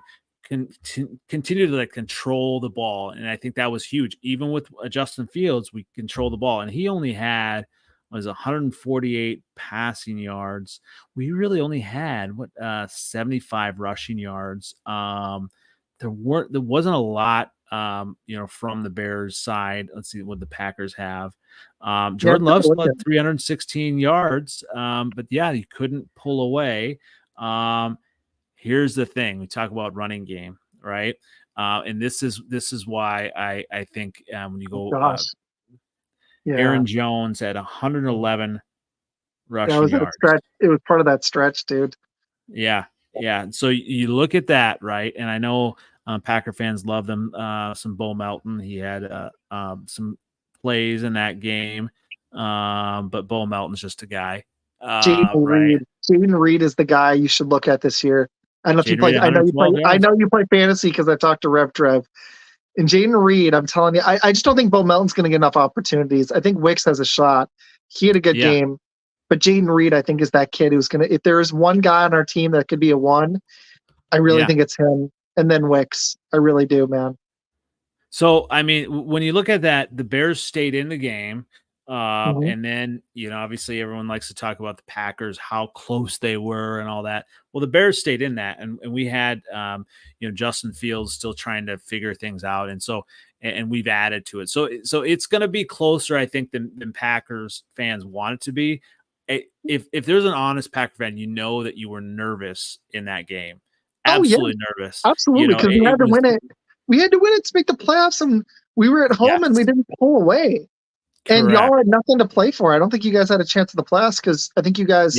continue to control the ball, and I think that was huge. Even with Justin Fields, we controlled the ball, and he only had 148 passing yards. We really only had 75 rushing yards. There wasn't a lot from the Bears side. Let's see what the Packers have. Jordan Love split 316 yards. But you couldn't pull away. Here's the thing. We talk about running game, right? And this is why I think when you go Aaron Jones at 111 rushing yards. It was part of that stretch, dude. Yeah. So you look at that, right? And I know Packer fans love them. Some Bo Melton. He had some plays in that game, but Bo Melton's just a guy. Jaden Reed is the guy you should look at this year. I don't know if you play. I know you play fantasy because I talked to RevTrev. And Jaden Reed, I'm telling you, I just don't think Bo Melton's going to get enough opportunities. I think Wicks has a shot. He had a good game. But Jaden Reed, I think, is that kid who's going to – if there is one guy on our team that could be a 1, I really think it's him. And then Wicks. I really do, man. So, I mean, when you look at that, the Bears stayed in the game. And then, obviously everyone likes to talk about the Packers, how close they were and all that. Well, the Bears stayed in that. And we had, Justin Fields still trying to figure things out. And so, and we've added to it. So it's going to be closer, I think, than Packers fans want it to be. If there's an honest Packer fan, that you were nervous in that game. Absolutely nervous. Absolutely. Because we had to win it. We had to win it to make the playoffs. And we were at home and we didn't pull away. Correct. And y'all had nothing to play for. I don't think you guys had a chance at the playoffs because I think you guys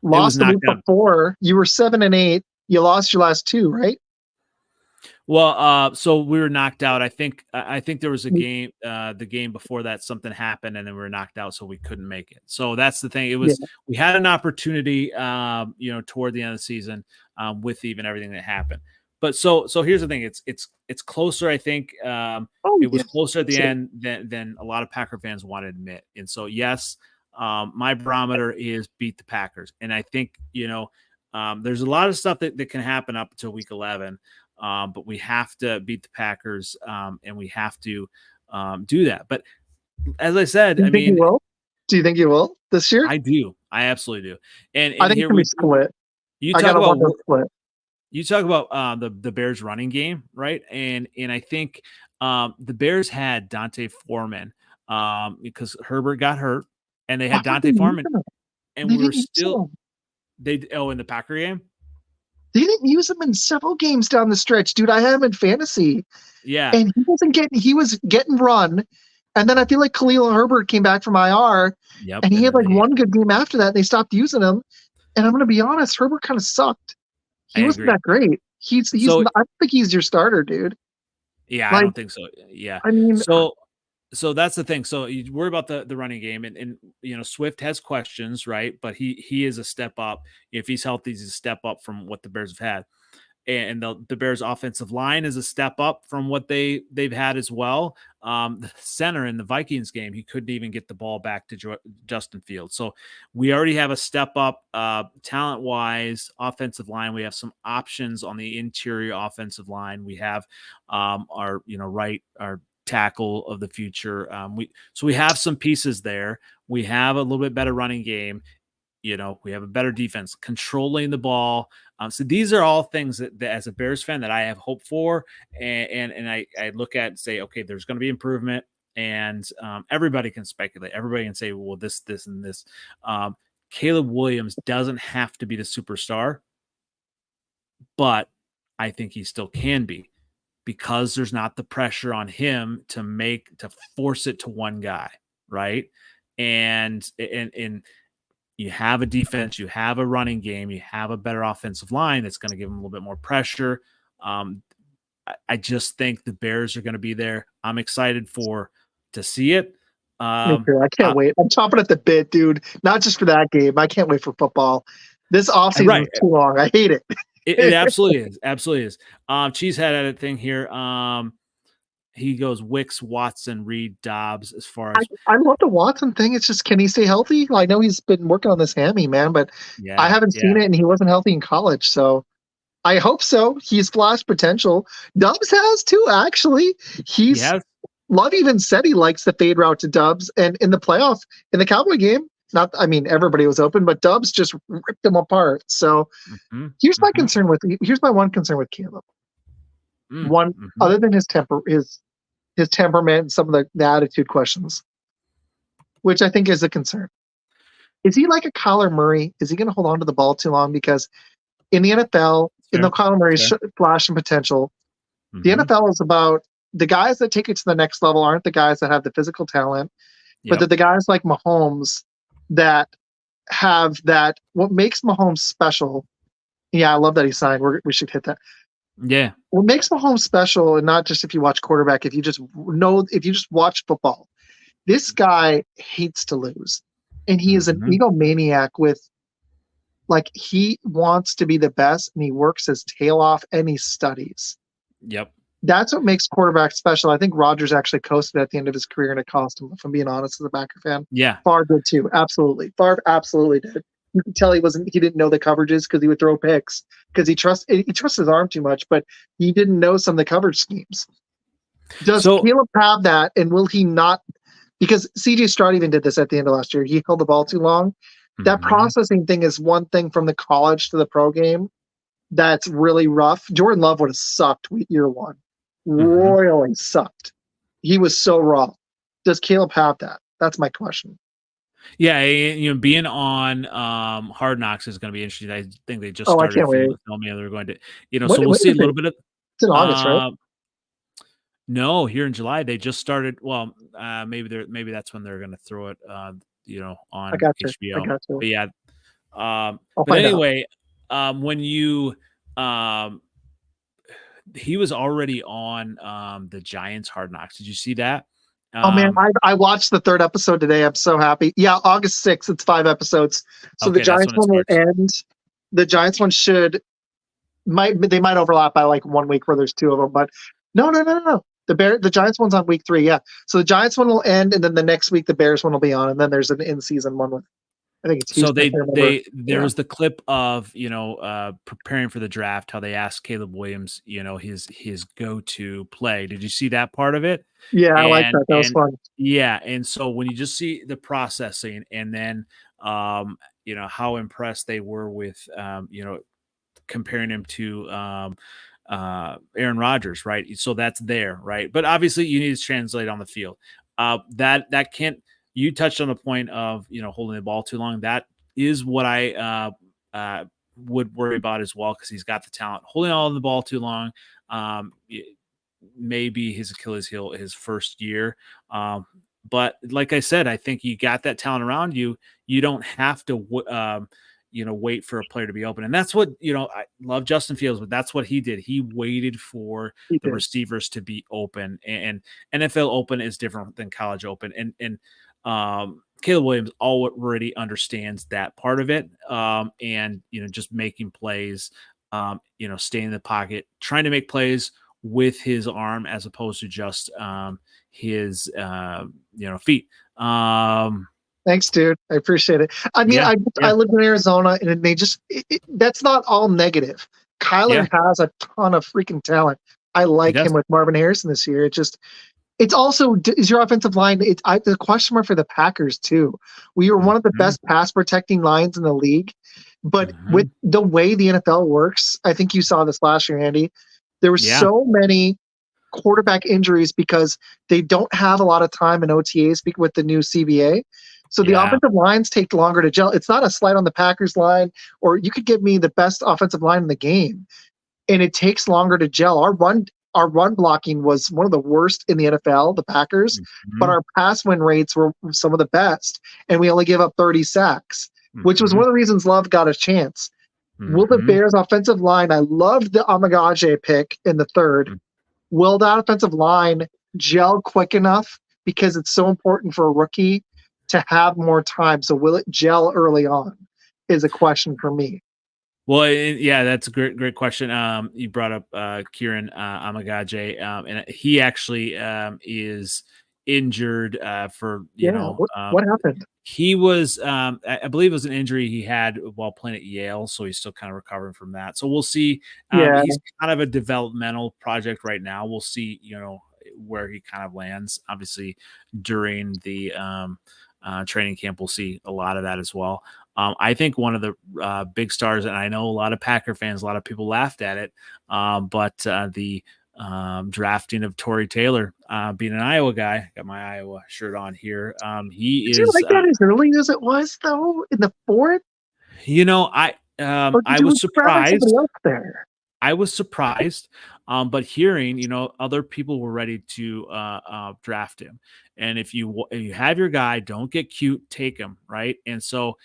lost the week before. You were 7-8. You lost your last 2, right? Well, so we were knocked out. I think there was a game, the game before that something happened, and then we were knocked out, so we couldn't make it. So that's the thing. It was we had an opportunity, toward the end of the season, with even everything that happened. But so here's the thing. It's closer. I think it was closer at the end than a lot of Packer fans want to admit. And so yes, my barometer is beat the Packers, and I think there's a lot of stuff that can happen up until week 11. But we have to beat the Packers, and we have to do that. But as I said, do you think you will this year? I do. I absolutely do. And I think here it's gonna be split. you I talk gotta about want them split. you talk about the Bears running game, right? And I think the Bears had Dante Foreman because Herbert got hurt, and they Why had would they Dante use Foreman, him? and They we were didn't use still him. in the Packer game. They didn't use him in several games down the stretch, dude. I had him in fantasy, Yeah. and he was getting run. And then I feel like Khalil Herbert came back from IR, Yep. and he And had then like one good game after that, and they stopped using him. And I'm gonna be honest, Herbert kind of sucked. I He wasn't agree. that great. He's So not, I don't think he's your starter, dude. yeah, I Like, don't think so. Yeah. I mean, So that's the thing. So you worry about the running game, and Swift has questions, right? But he is a step up. If he's healthy, he's a step up from what the Bears have had. And the Bears offensive line is a step up from what they've had as well. The center in the Vikings game, he couldn't even get the ball back to Justin Fields. So we already have a step up talent wise, offensive line. We have some options on the interior offensive line. We have our tackle of the future. We have some pieces there. We have a little bit better running game. We have a better defense, controlling the ball. So these are all things that as a Bears fan that I have hope for, and I look at and say, okay, there's going to be improvement, and everybody can speculate. Everybody can say, well, this, and this. Caleb Williams doesn't have to be the superstar, but I think he still can be, because there's not the pressure on him to force it to one guy, right? And you have a defense, you have a running game, you have a better offensive line that's going to give them a little bit more pressure. I just think the Bears are going to be there. I'm excited to see it. I can't wait. I'm chomping at the bit, dude. Not just for that game. I can't wait for football. This offseason is too long. I hate it. It absolutely is. Absolutely is. Cheese had a thing here. He goes Wicks, Watson, Reed, Dobbs. As far as I love the Watson thing. It's just, can he stay healthy? I know he's been working on this hammy, man, but I haven't seen it, and he wasn't healthy in college. So I hope so. He's flash potential. Dobbs has too, actually. Love even said he likes the fade route to Dobbs, and in the playoff, in the Cowboy game, everybody was open, but Dobbs just ripped them apart. So here's my concern here's my one concern with Caleb. Other than his temperament and some of the attitude questions, which I think is a concern. Is he like a Kyler Murray? Is he going to hold on to the ball too long? Because in the NFL, in the Kyler Murray's flash and potential, the NFL is about the guys that take it to the next level aren't the guys that have the physical talent, but they're the guys like Mahomes that have that. What makes Mahomes special? Yeah, I love that he signed. We should hit that. Yeah. What makes Mahomes special, and not just if you watch quarterback, if you just watch football, this guy hates to lose. And he is an egomaniac he wants to be the best, and he works his tail off, and he studies. Yep. That's what makes quarterback special. I think Rodgers actually coasted at the end of his career, and it cost him, if I'm being honest, as a Packer fan. Yeah. Favre did too. Absolutely. Favre absolutely did. You can tell he didn't know the coverages because he would throw picks because he trusts his arm too much, but he didn't know some of the coverage schemes. Does Caleb have that, and will he not? Because CJ Stroud even did this at the end of last year. He held the ball too long. That processing thing is one thing from the college to the pro game that's really rough. Jordan Love would have sucked year one. Royally sucked. He was so raw. Does Caleb have that? That's my question. Yeah, being on Hard Knocks is going to be interesting. I think they just started filming. They're going to, so we'll see a little bit of. It's in August, right? No, here in July they just started. Well, maybe that's when they're going to throw it. On HBO. But yeah. But anyway, when you he was already on the Giants Hard Knocks. Did you see that? Oh man, I watched the third episode today. I'm so happy. Yeah, August 6th. It's 5 episodes. So the Giants one will end. The Giants one they might overlap by like 1 week where there's 2 of them. But no. The Giants one's on week 3. Yeah. So the Giants one will end, and then the next week the Bears one will be on, and then there's an in-season one with. I think it's Houston. So there was the clip of preparing for the draft, how they asked Caleb Williams his go-to play. Did you see that part of it? Yeah, I like that. That was fun. Yeah, and so when you just see the processing, and then how impressed they were with, comparing him to Aaron Rodgers, right? So that's there, right? But obviously, you need to translate on the field. That can't. You touched on the point of holding the ball too long. That is what I would worry about as well, because he's got the talent. Holding on the ball too long, maybe his Achilles heel his first year. But like I said, I think you got that talent around you. You don't have to wait for a player to be open. And that's what, I love Justin Fields, but that's what he did. He waited for the receivers to be open, and NFL open is different than college open. And Caleb Williams already understands that part of it. And, just making plays, staying in the pocket, trying to make plays with his arm as opposed to just his, feet. Thanks, dude. I appreciate it. I mean, I live in Arizona, and they just that's not all negative. Kyler has a ton of freaking talent. I like him with Marvin Harrison this year. It's also, is your offensive line. The question mark for the Packers too. We were one of the best pass protecting lines in the league, but with the way the NFL works, I think you saw this last year, Andy. There were so many quarterback injuries because they don't have a lot of time in OTAs with the new CBA. So the offensive lines take longer to gel. It's not a slight on the Packers line, or you could give me the best offensive line in the game, and it takes longer to gel. Our run blocking was one of the worst in the NFL, the Packers, but our pass win rates were some of the best, and we only gave up 30 sacks, which was one of the reasons Love got a chance. Will the Bears offensive line, I loved the Amagaje pick in the third. Will that offensive line gel quick enough? Because it's so important for a rookie to have more time. So will it gel early on is a question for me. Well, that's a great question. You brought up Kieran Amagaje, and he actually is injured for, what happened? He was, I believe it was an injury he had while playing at Yale, so he's still kind of recovering from that. So we'll see. He's kind of a developmental project right now. We'll see, where he kind of lands. Obviously, during the training camp, we'll see a lot of that as well. I think one of the big stars, and I know a lot of Packer fans, a lot of people laughed at it, but the drafting of Tory Taylor, being an Iowa guy, got my Iowa shirt on here. Did you like that as early as it was, though, in the fourth? I was surprised. I was surprised, but hearing, other people were ready to draft him. And if you have your guy, don't get cute, take him, right? And so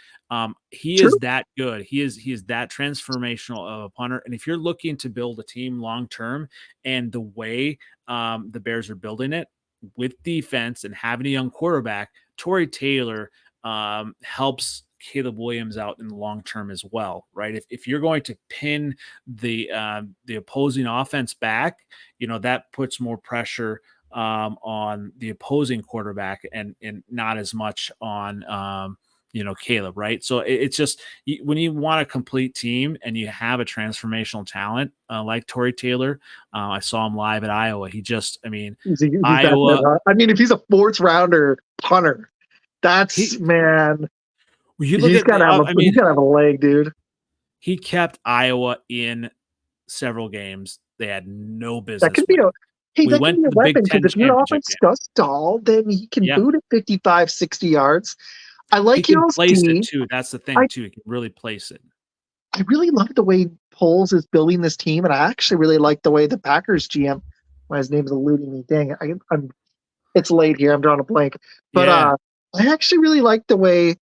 he is that good. He is that transformational of a punter. And if you're looking to build a team long term, and the way the Bears are building it with defense and having a young quarterback, Tory Taylor helps Caleb Williams out in the long term as well, right? If you're going to pin the opposing offense back, that puts more pressure on the opposing quarterback and not as much on Caleb, right? So it's just when you want a complete team and you have a transformational talent like Tory Taylor. I saw him live at Iowa. He's Iowa. I mean, if he's a fourth rounder punter, man. He's got to have a leg, dude. He kept Iowa in several games they had no business. That could be a weapon, because if your offense does stall, then he can boot it 55, 60 yards. I like he can place it too. That's the thing too. He can really place it. I really love the way Poles is building this team, and I actually really like the way the Packers GM, his name is eluding me. Dang it, it's late here. I'm drawing a blank, but I actually really like the way.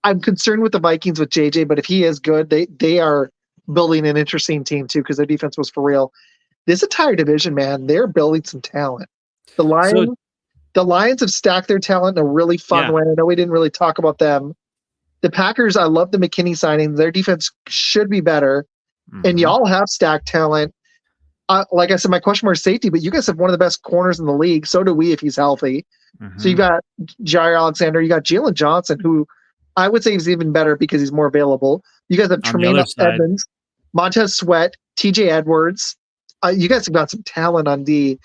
I'm concerned with the Vikings with JJ, but if he is good, they are building an interesting team too, because their defense was for real. This entire division, man, they're building some talent. The Lions have stacked their talent in a really fun way. I know we didn't really talk about them. The Packers, I love the McKinney signing. Their defense should be better, and y'all have stacked talent. Like I said, my question mark is safety, but you guys have one of the best corners in the league. So do we if he's healthy. So you got Jair Alexander, you got Jalen Johnson, who I would say is even better because he's more available. You guys have Tremaine Edmonds, Montez Sweat, TJ Edwards. You guys have got some talent on D.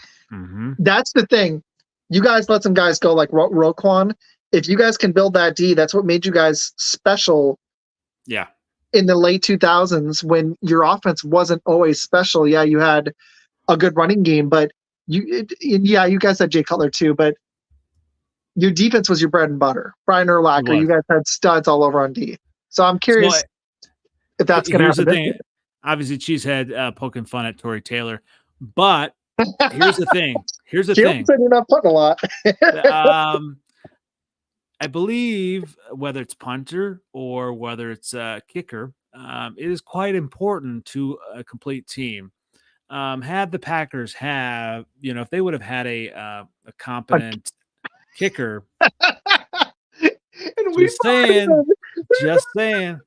That's the thing. You guys let some guys go like Roquan. if you guys can build that D, that's what made you guys special. Yeah. In the late 2000s, when your offense wasn't always special. Yeah, you had a good running game, but you guys had Jay Cutler too, but your defense was your bread and butter. Brian Urlacher, you guys had studs all over on D. So I'm curious if that's going to happen. Here's the thing. Obviously, Cheesehead poking fun at Tory Taylor, but here's the thing. Here's the thing. Said you're not putting a lot. I believe whether it's punter or whether it's kicker, it is quite important to a complete team. Had the Packers have, if they would have had a competent kicker, and just saying.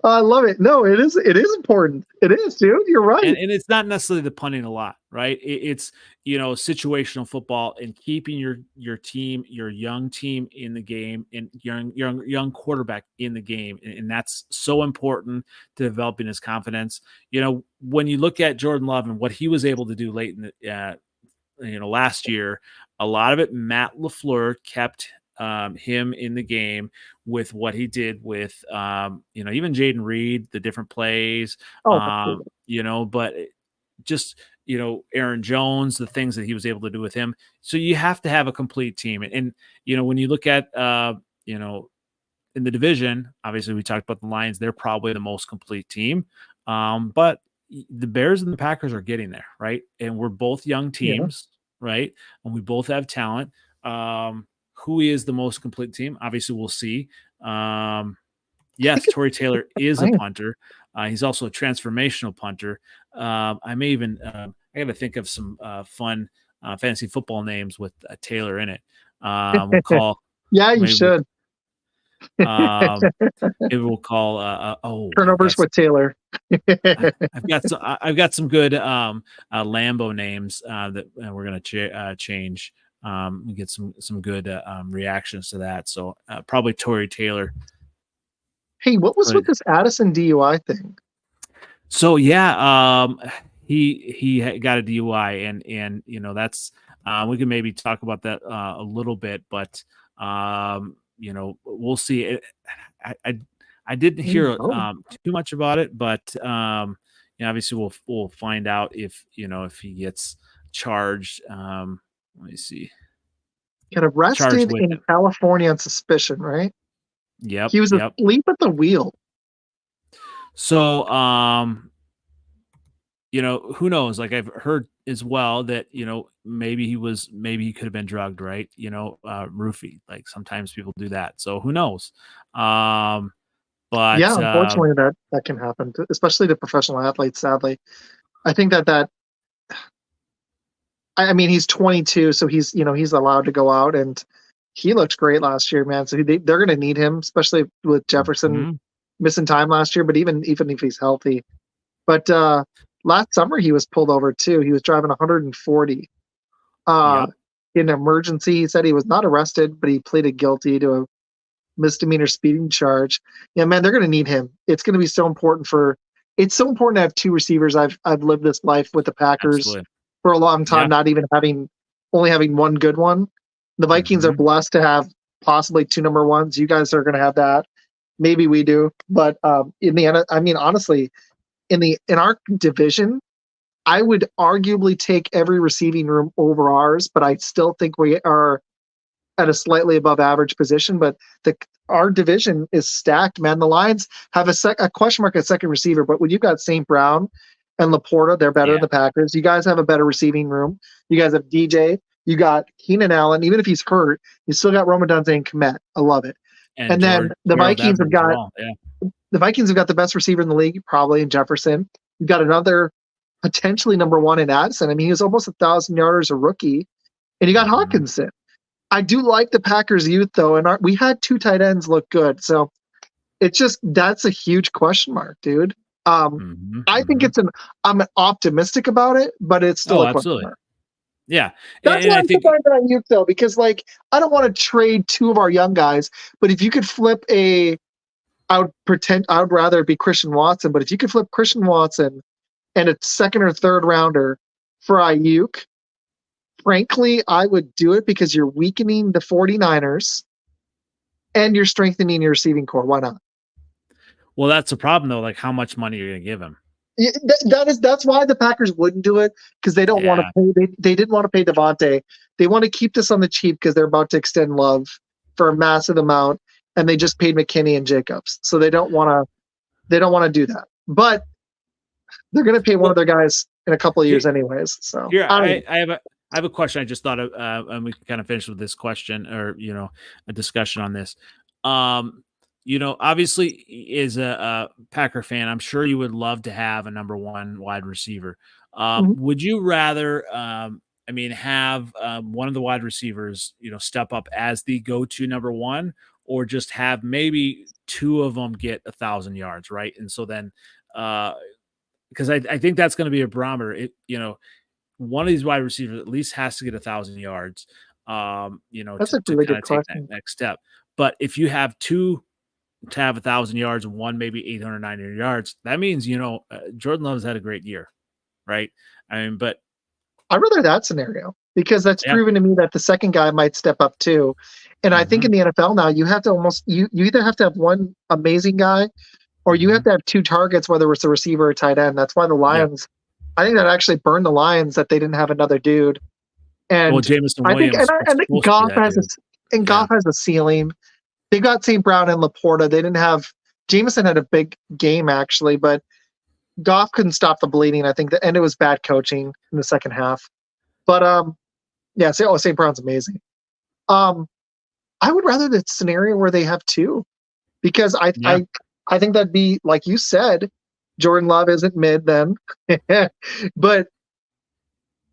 I love it. No, it is important. It is, dude. You're right. And it's not necessarily the punting a lot, right? It's situational football and keeping your team, your young team in the game, and young quarterback in the game, and that's so important to developing his confidence. When you look at Jordan Love and what he was able to do late in the last year, a lot of it Matt LaFleur kept him in the game with what he did with, even Jaden Reed, the different plays, but just, Aaron Jones, the things that he was able to do with him. So you have to have a complete team. And when you look at, in the division, obviously we talked about the Lions, they're probably the most complete team. But the Bears and the Packers are getting there, right? And we're both young teams, right? And we both have talent. Who is the most complete team? Obviously, we'll see. Yes, Tory Taylor is a punter. He's also a transformational punter. I may even I got to think of some fun fantasy football names with Taylor in it. We'll call. Yeah, you should. Maybe we'll call. Turnovers with Taylor. I've got some good Lambo names that we're gonna change. We get some good reactions to that. So probably Tory Taylor. Hey, what was with this Addison DUI thing? So yeah, he got a DUI, and that's we can maybe talk about that a little bit, but we'll see. I didn't hear too much about it, but obviously we'll find out if he gets charged. Let me see. Got arrested in California on suspicion, right? Yep. He was asleep at the wheel. So, who knows? Like I've heard as well that, maybe he could have been drugged, right? Roofie, like sometimes people do that. So who knows? But yeah, unfortunately that can happen, especially to professional athletes, sadly. I think that I mean, he's 22, so he's allowed to go out, and he looked great last year, man. So they're going to need him, especially with Jefferson missing time last year. But even if he's healthy, but last summer he was pulled over too. He was driving 140 in an emergency. He said he was not arrested, but he pleaded guilty to a misdemeanor speeding charge. Yeah, man, they're going to need him. It's going to be so important to have two receivers. I've lived this life with the Packers. Absolutely. For a long time, not even only having one good one. The Vikings are blessed to have possibly two number ones. You guys are going to have that. Maybe we do, but honestly, in our division, I would arguably take every receiving room over ours, but I still think we are at a slightly above average position. But our division is stacked, man. The Lions have a question mark at second receiver, but when you've got St. Brown and Laporta, they're better than the Packers. You guys have a better receiving room. You guys have DJ. You got Keenan Allen. Even if he's hurt, you still got Rome Odunze and Kmet. I love it. And then the Vikings have got the Vikings have got the best receiver in the league, probably in Jefferson. You've got another potentially number one in Addison. I mean, he was almost 1,000 yards as a rookie. And you got Hawkinson. I do like the Packers youth though, and we had two tight ends look good. So that's a huge question mark, dude. I think I'm optimistic about it, but it's still a question mark. Yeah. That's why I'm surprised on you though, because I don't want to trade two of our young guys, but if you could flip I would rather it be Christian Watson, but if you could flip Christian Watson and a second or third rounder for Ayuk, frankly, I would do it because you're weakening the 49ers and you're strengthening your receiving core. Why not? Well, that's the problem though. Like, how much money are you going to give him? Yeah, that's why the Packers wouldn't do it, because they don't want to pay. They didn't want to pay Devontae. They want to keep this on the cheap because they're about to extend Love for a massive amount, and they just paid McKinney and Jacobs, so they don't want to. They don't want to do that, but they're going to pay one of their guys in a couple of years anyways. So I have a question. I just thought of, and we can kind of finish with this question, or a discussion on this. Obviously, as a Packer fan, I'm sure you would love to have a number one wide receiver. Would you rather, have one of the wide receivers, step up as the go-to number one, or just have maybe two of them get 1,000 yards, right? And so then, because I think that's going to be a barometer. One of these wide receivers at least has to get 1,000 yards, that's a to really kind good of take that next step. But if you have two to have 1,000 yards and one maybe 800, 900 yards, that means, Jordan Love's had a great year, right? But I'd rather that scenario, because that's proven to me that the second guy might step up too. And I think in the NFL now, you have to you either have to have one amazing guy, or you have to have two targets, whether it's a receiver or tight end. That's why the Lions, I think that actually burned the Lions that they didn't have another dude. And Jameson Williams, I think Goff has a ceiling. They got St. Brown and Laporta. They didn't have Jameson had a big game actually, but Goff couldn't stop the bleeding. I think and it was bad coaching in the second half. But St. Brown's amazing. I would rather the scenario where they have two, because I think that'd be, like you said, Jordan Love isn't mid then, but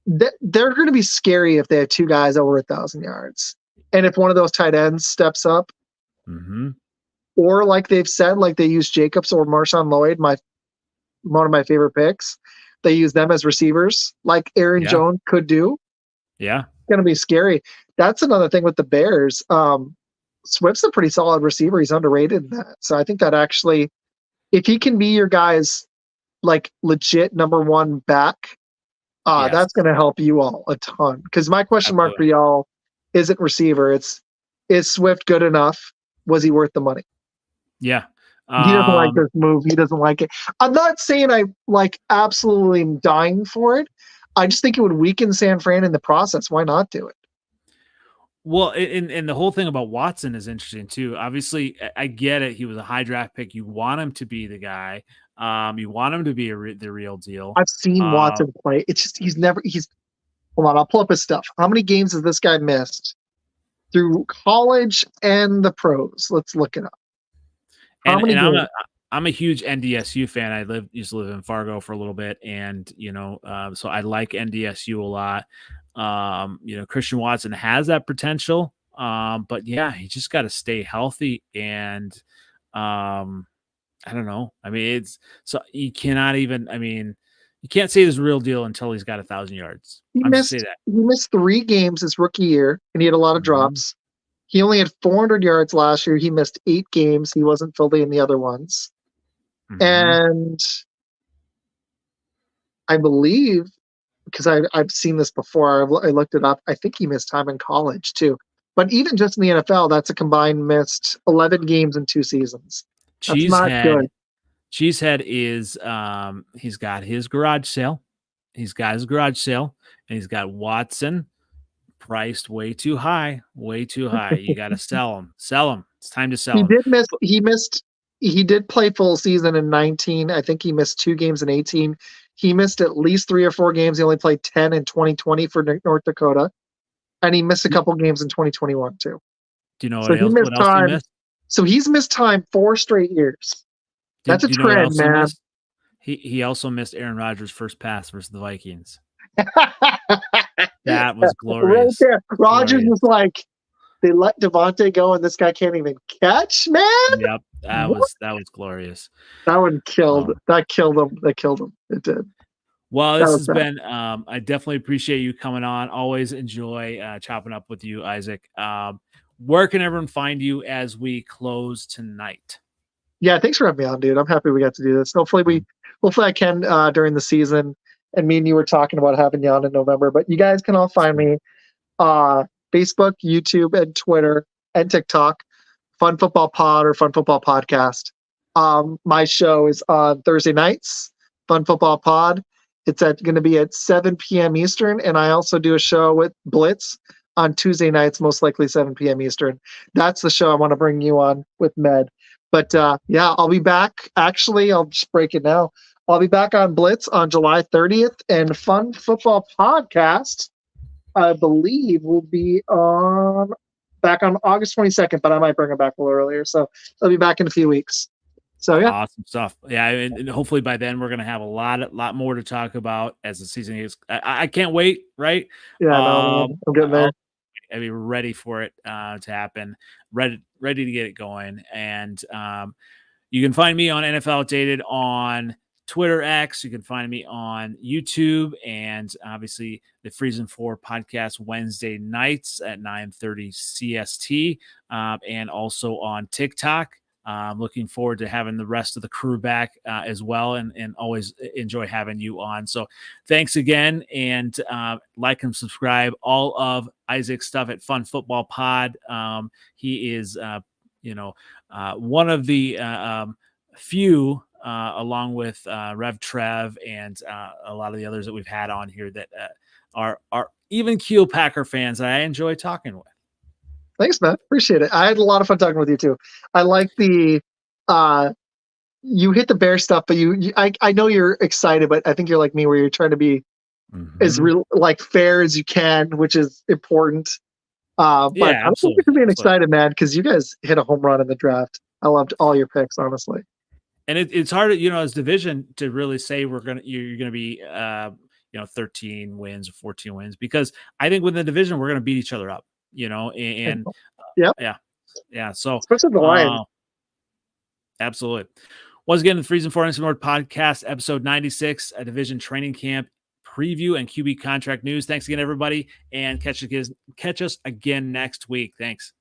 they're going to be scary if they have two guys over 1,000 yards, and if one of those tight ends steps up, or like they've said, like they use Jacobs or Marshawn Lloyd, one of my favorite picks, they use them as receivers, like Aaron Jones could do. Yeah, it's going to be scary. That's another thing with the Bears. Swift's a pretty solid receiver. He's underrated in that. So I think that actually, if he can be your guy's like legit number one back, that's going to help you all a ton. Because my question mark for y'all isn't receiver. Is Swift good enough? Was he worth the money? Yeah. He doesn't like this move. He doesn't like it. I'm not saying I like absolutely dying for it. I just think it would weaken San Fran in the process. Why not do it? Well, and the whole thing about Watson is interesting too. Obviously, I get it. He was a high draft pick. You want him to be the guy. You want him to be the real deal. I've seen Watson play. It's just hold on, I'll pull up his stuff. How many games has this guy missed through college and the pros? Let's look it up. I'm a huge NDSU fan. I used to live in Fargo for a little bit, and so I like NDSU a lot. Christian Watson has that potential, but he just got to stay healthy, and I don't know. You cannot even. You can't say this real deal until he's got 1,000 yards. He missed 3 games his rookie year, and he had a lot of drops. He only had 400 yards last year. He missed 8 games. He wasn't filled in the other ones. And I believe, because I've seen this before, I looked it up, I think he missed time in college too. But even just in the NFL, that's a combined missed 11 games in 2 seasons. That's not good. Cheesehead is he's got his garage sale. And he's got Watson priced way too high. You got to sell him. It's time to sell him. He did play full season in 19. I think he missed 2 games in 18. He missed at least 3 or 4 games. He only played 10 in 2020 for North Dakota. And he missed a couple games in 2021 too. Do you know what else he missed? So he's missed time 4 straight years. That's a trend, man. He also missed Aaron Rodgers' first pass versus the Vikings. That was glorious. Right there. Rodgers was like, they let Devontae go, and this guy can't even catch, man. Yep, that was glorious. That one killed. That killed him. It did. Well, this has been. I definitely appreciate you coming on. Always enjoy chopping up with you, Isaac. Where can everyone find you as we close tonight? Yeah, thanks for having me on, dude. I'm happy we got to do this. Hopefully I can during the season. And me and you were talking about having you on in November. But you guys can all find me Facebook, YouTube, and Twitter, and TikTok. Fun Football Pod or Fun Football Podcast. My show is on Thursday nights, Fun Football Pod. It's going to be at 7 p.m. Eastern, and I also do a show with Blitz on Tuesday nights, most likely 7 p.m. Eastern. That's the show I want to bring you on with Med. But yeah, I'll be back. Actually, I'll just break it now. I'll be back on Blitz on July 30th, and Fun Football Podcast, I believe, will be back on August 22nd, but I might bring it back a little earlier. So I'll be back in a few weeks. So yeah, awesome stuff. Yeah, and hopefully by then we're gonna have a lot more to talk about as the season is. I can't wait. Right? Yeah, no, I'm getting there. I'll be ready for it to happen. Ready to get it going. And you can find me on NFL Outdated on Twitter X. You can find me on YouTube, and obviously the Freezin 4 podcast Wednesday nights at 9:30 CST, and also on TikTok. Looking forward to having the rest of the crew back as well, and always enjoy having you on. So thanks again, and like and subscribe all of Isaac's stuff at Fun Football Pod. He is, one of the few, along with RevTrev and a lot of the others that we've had on here that are even keel Packer fans that I enjoy talking with. Thanks, man. Appreciate it. I had a lot of fun talking with you too. I like the you hit the bear stuff, but I know you're excited, but I think you're like me, where you're trying to be as real, like, fair as you can, which is important. But I'm looking for being excited, man, because you guys hit a home run in the draft. I loved all your picks, honestly. And it's hard, as division, to really say you're gonna be 13 wins or 14 wins, because I think within the division we're gonna beat each other up. And yeah. So especially the Lions. Absolutely. Once again, the Freezin 4 NFC North Podcast, episode 96, a division training camp preview and QB contract news. Thanks again, everybody, and catch us again next week. Thanks.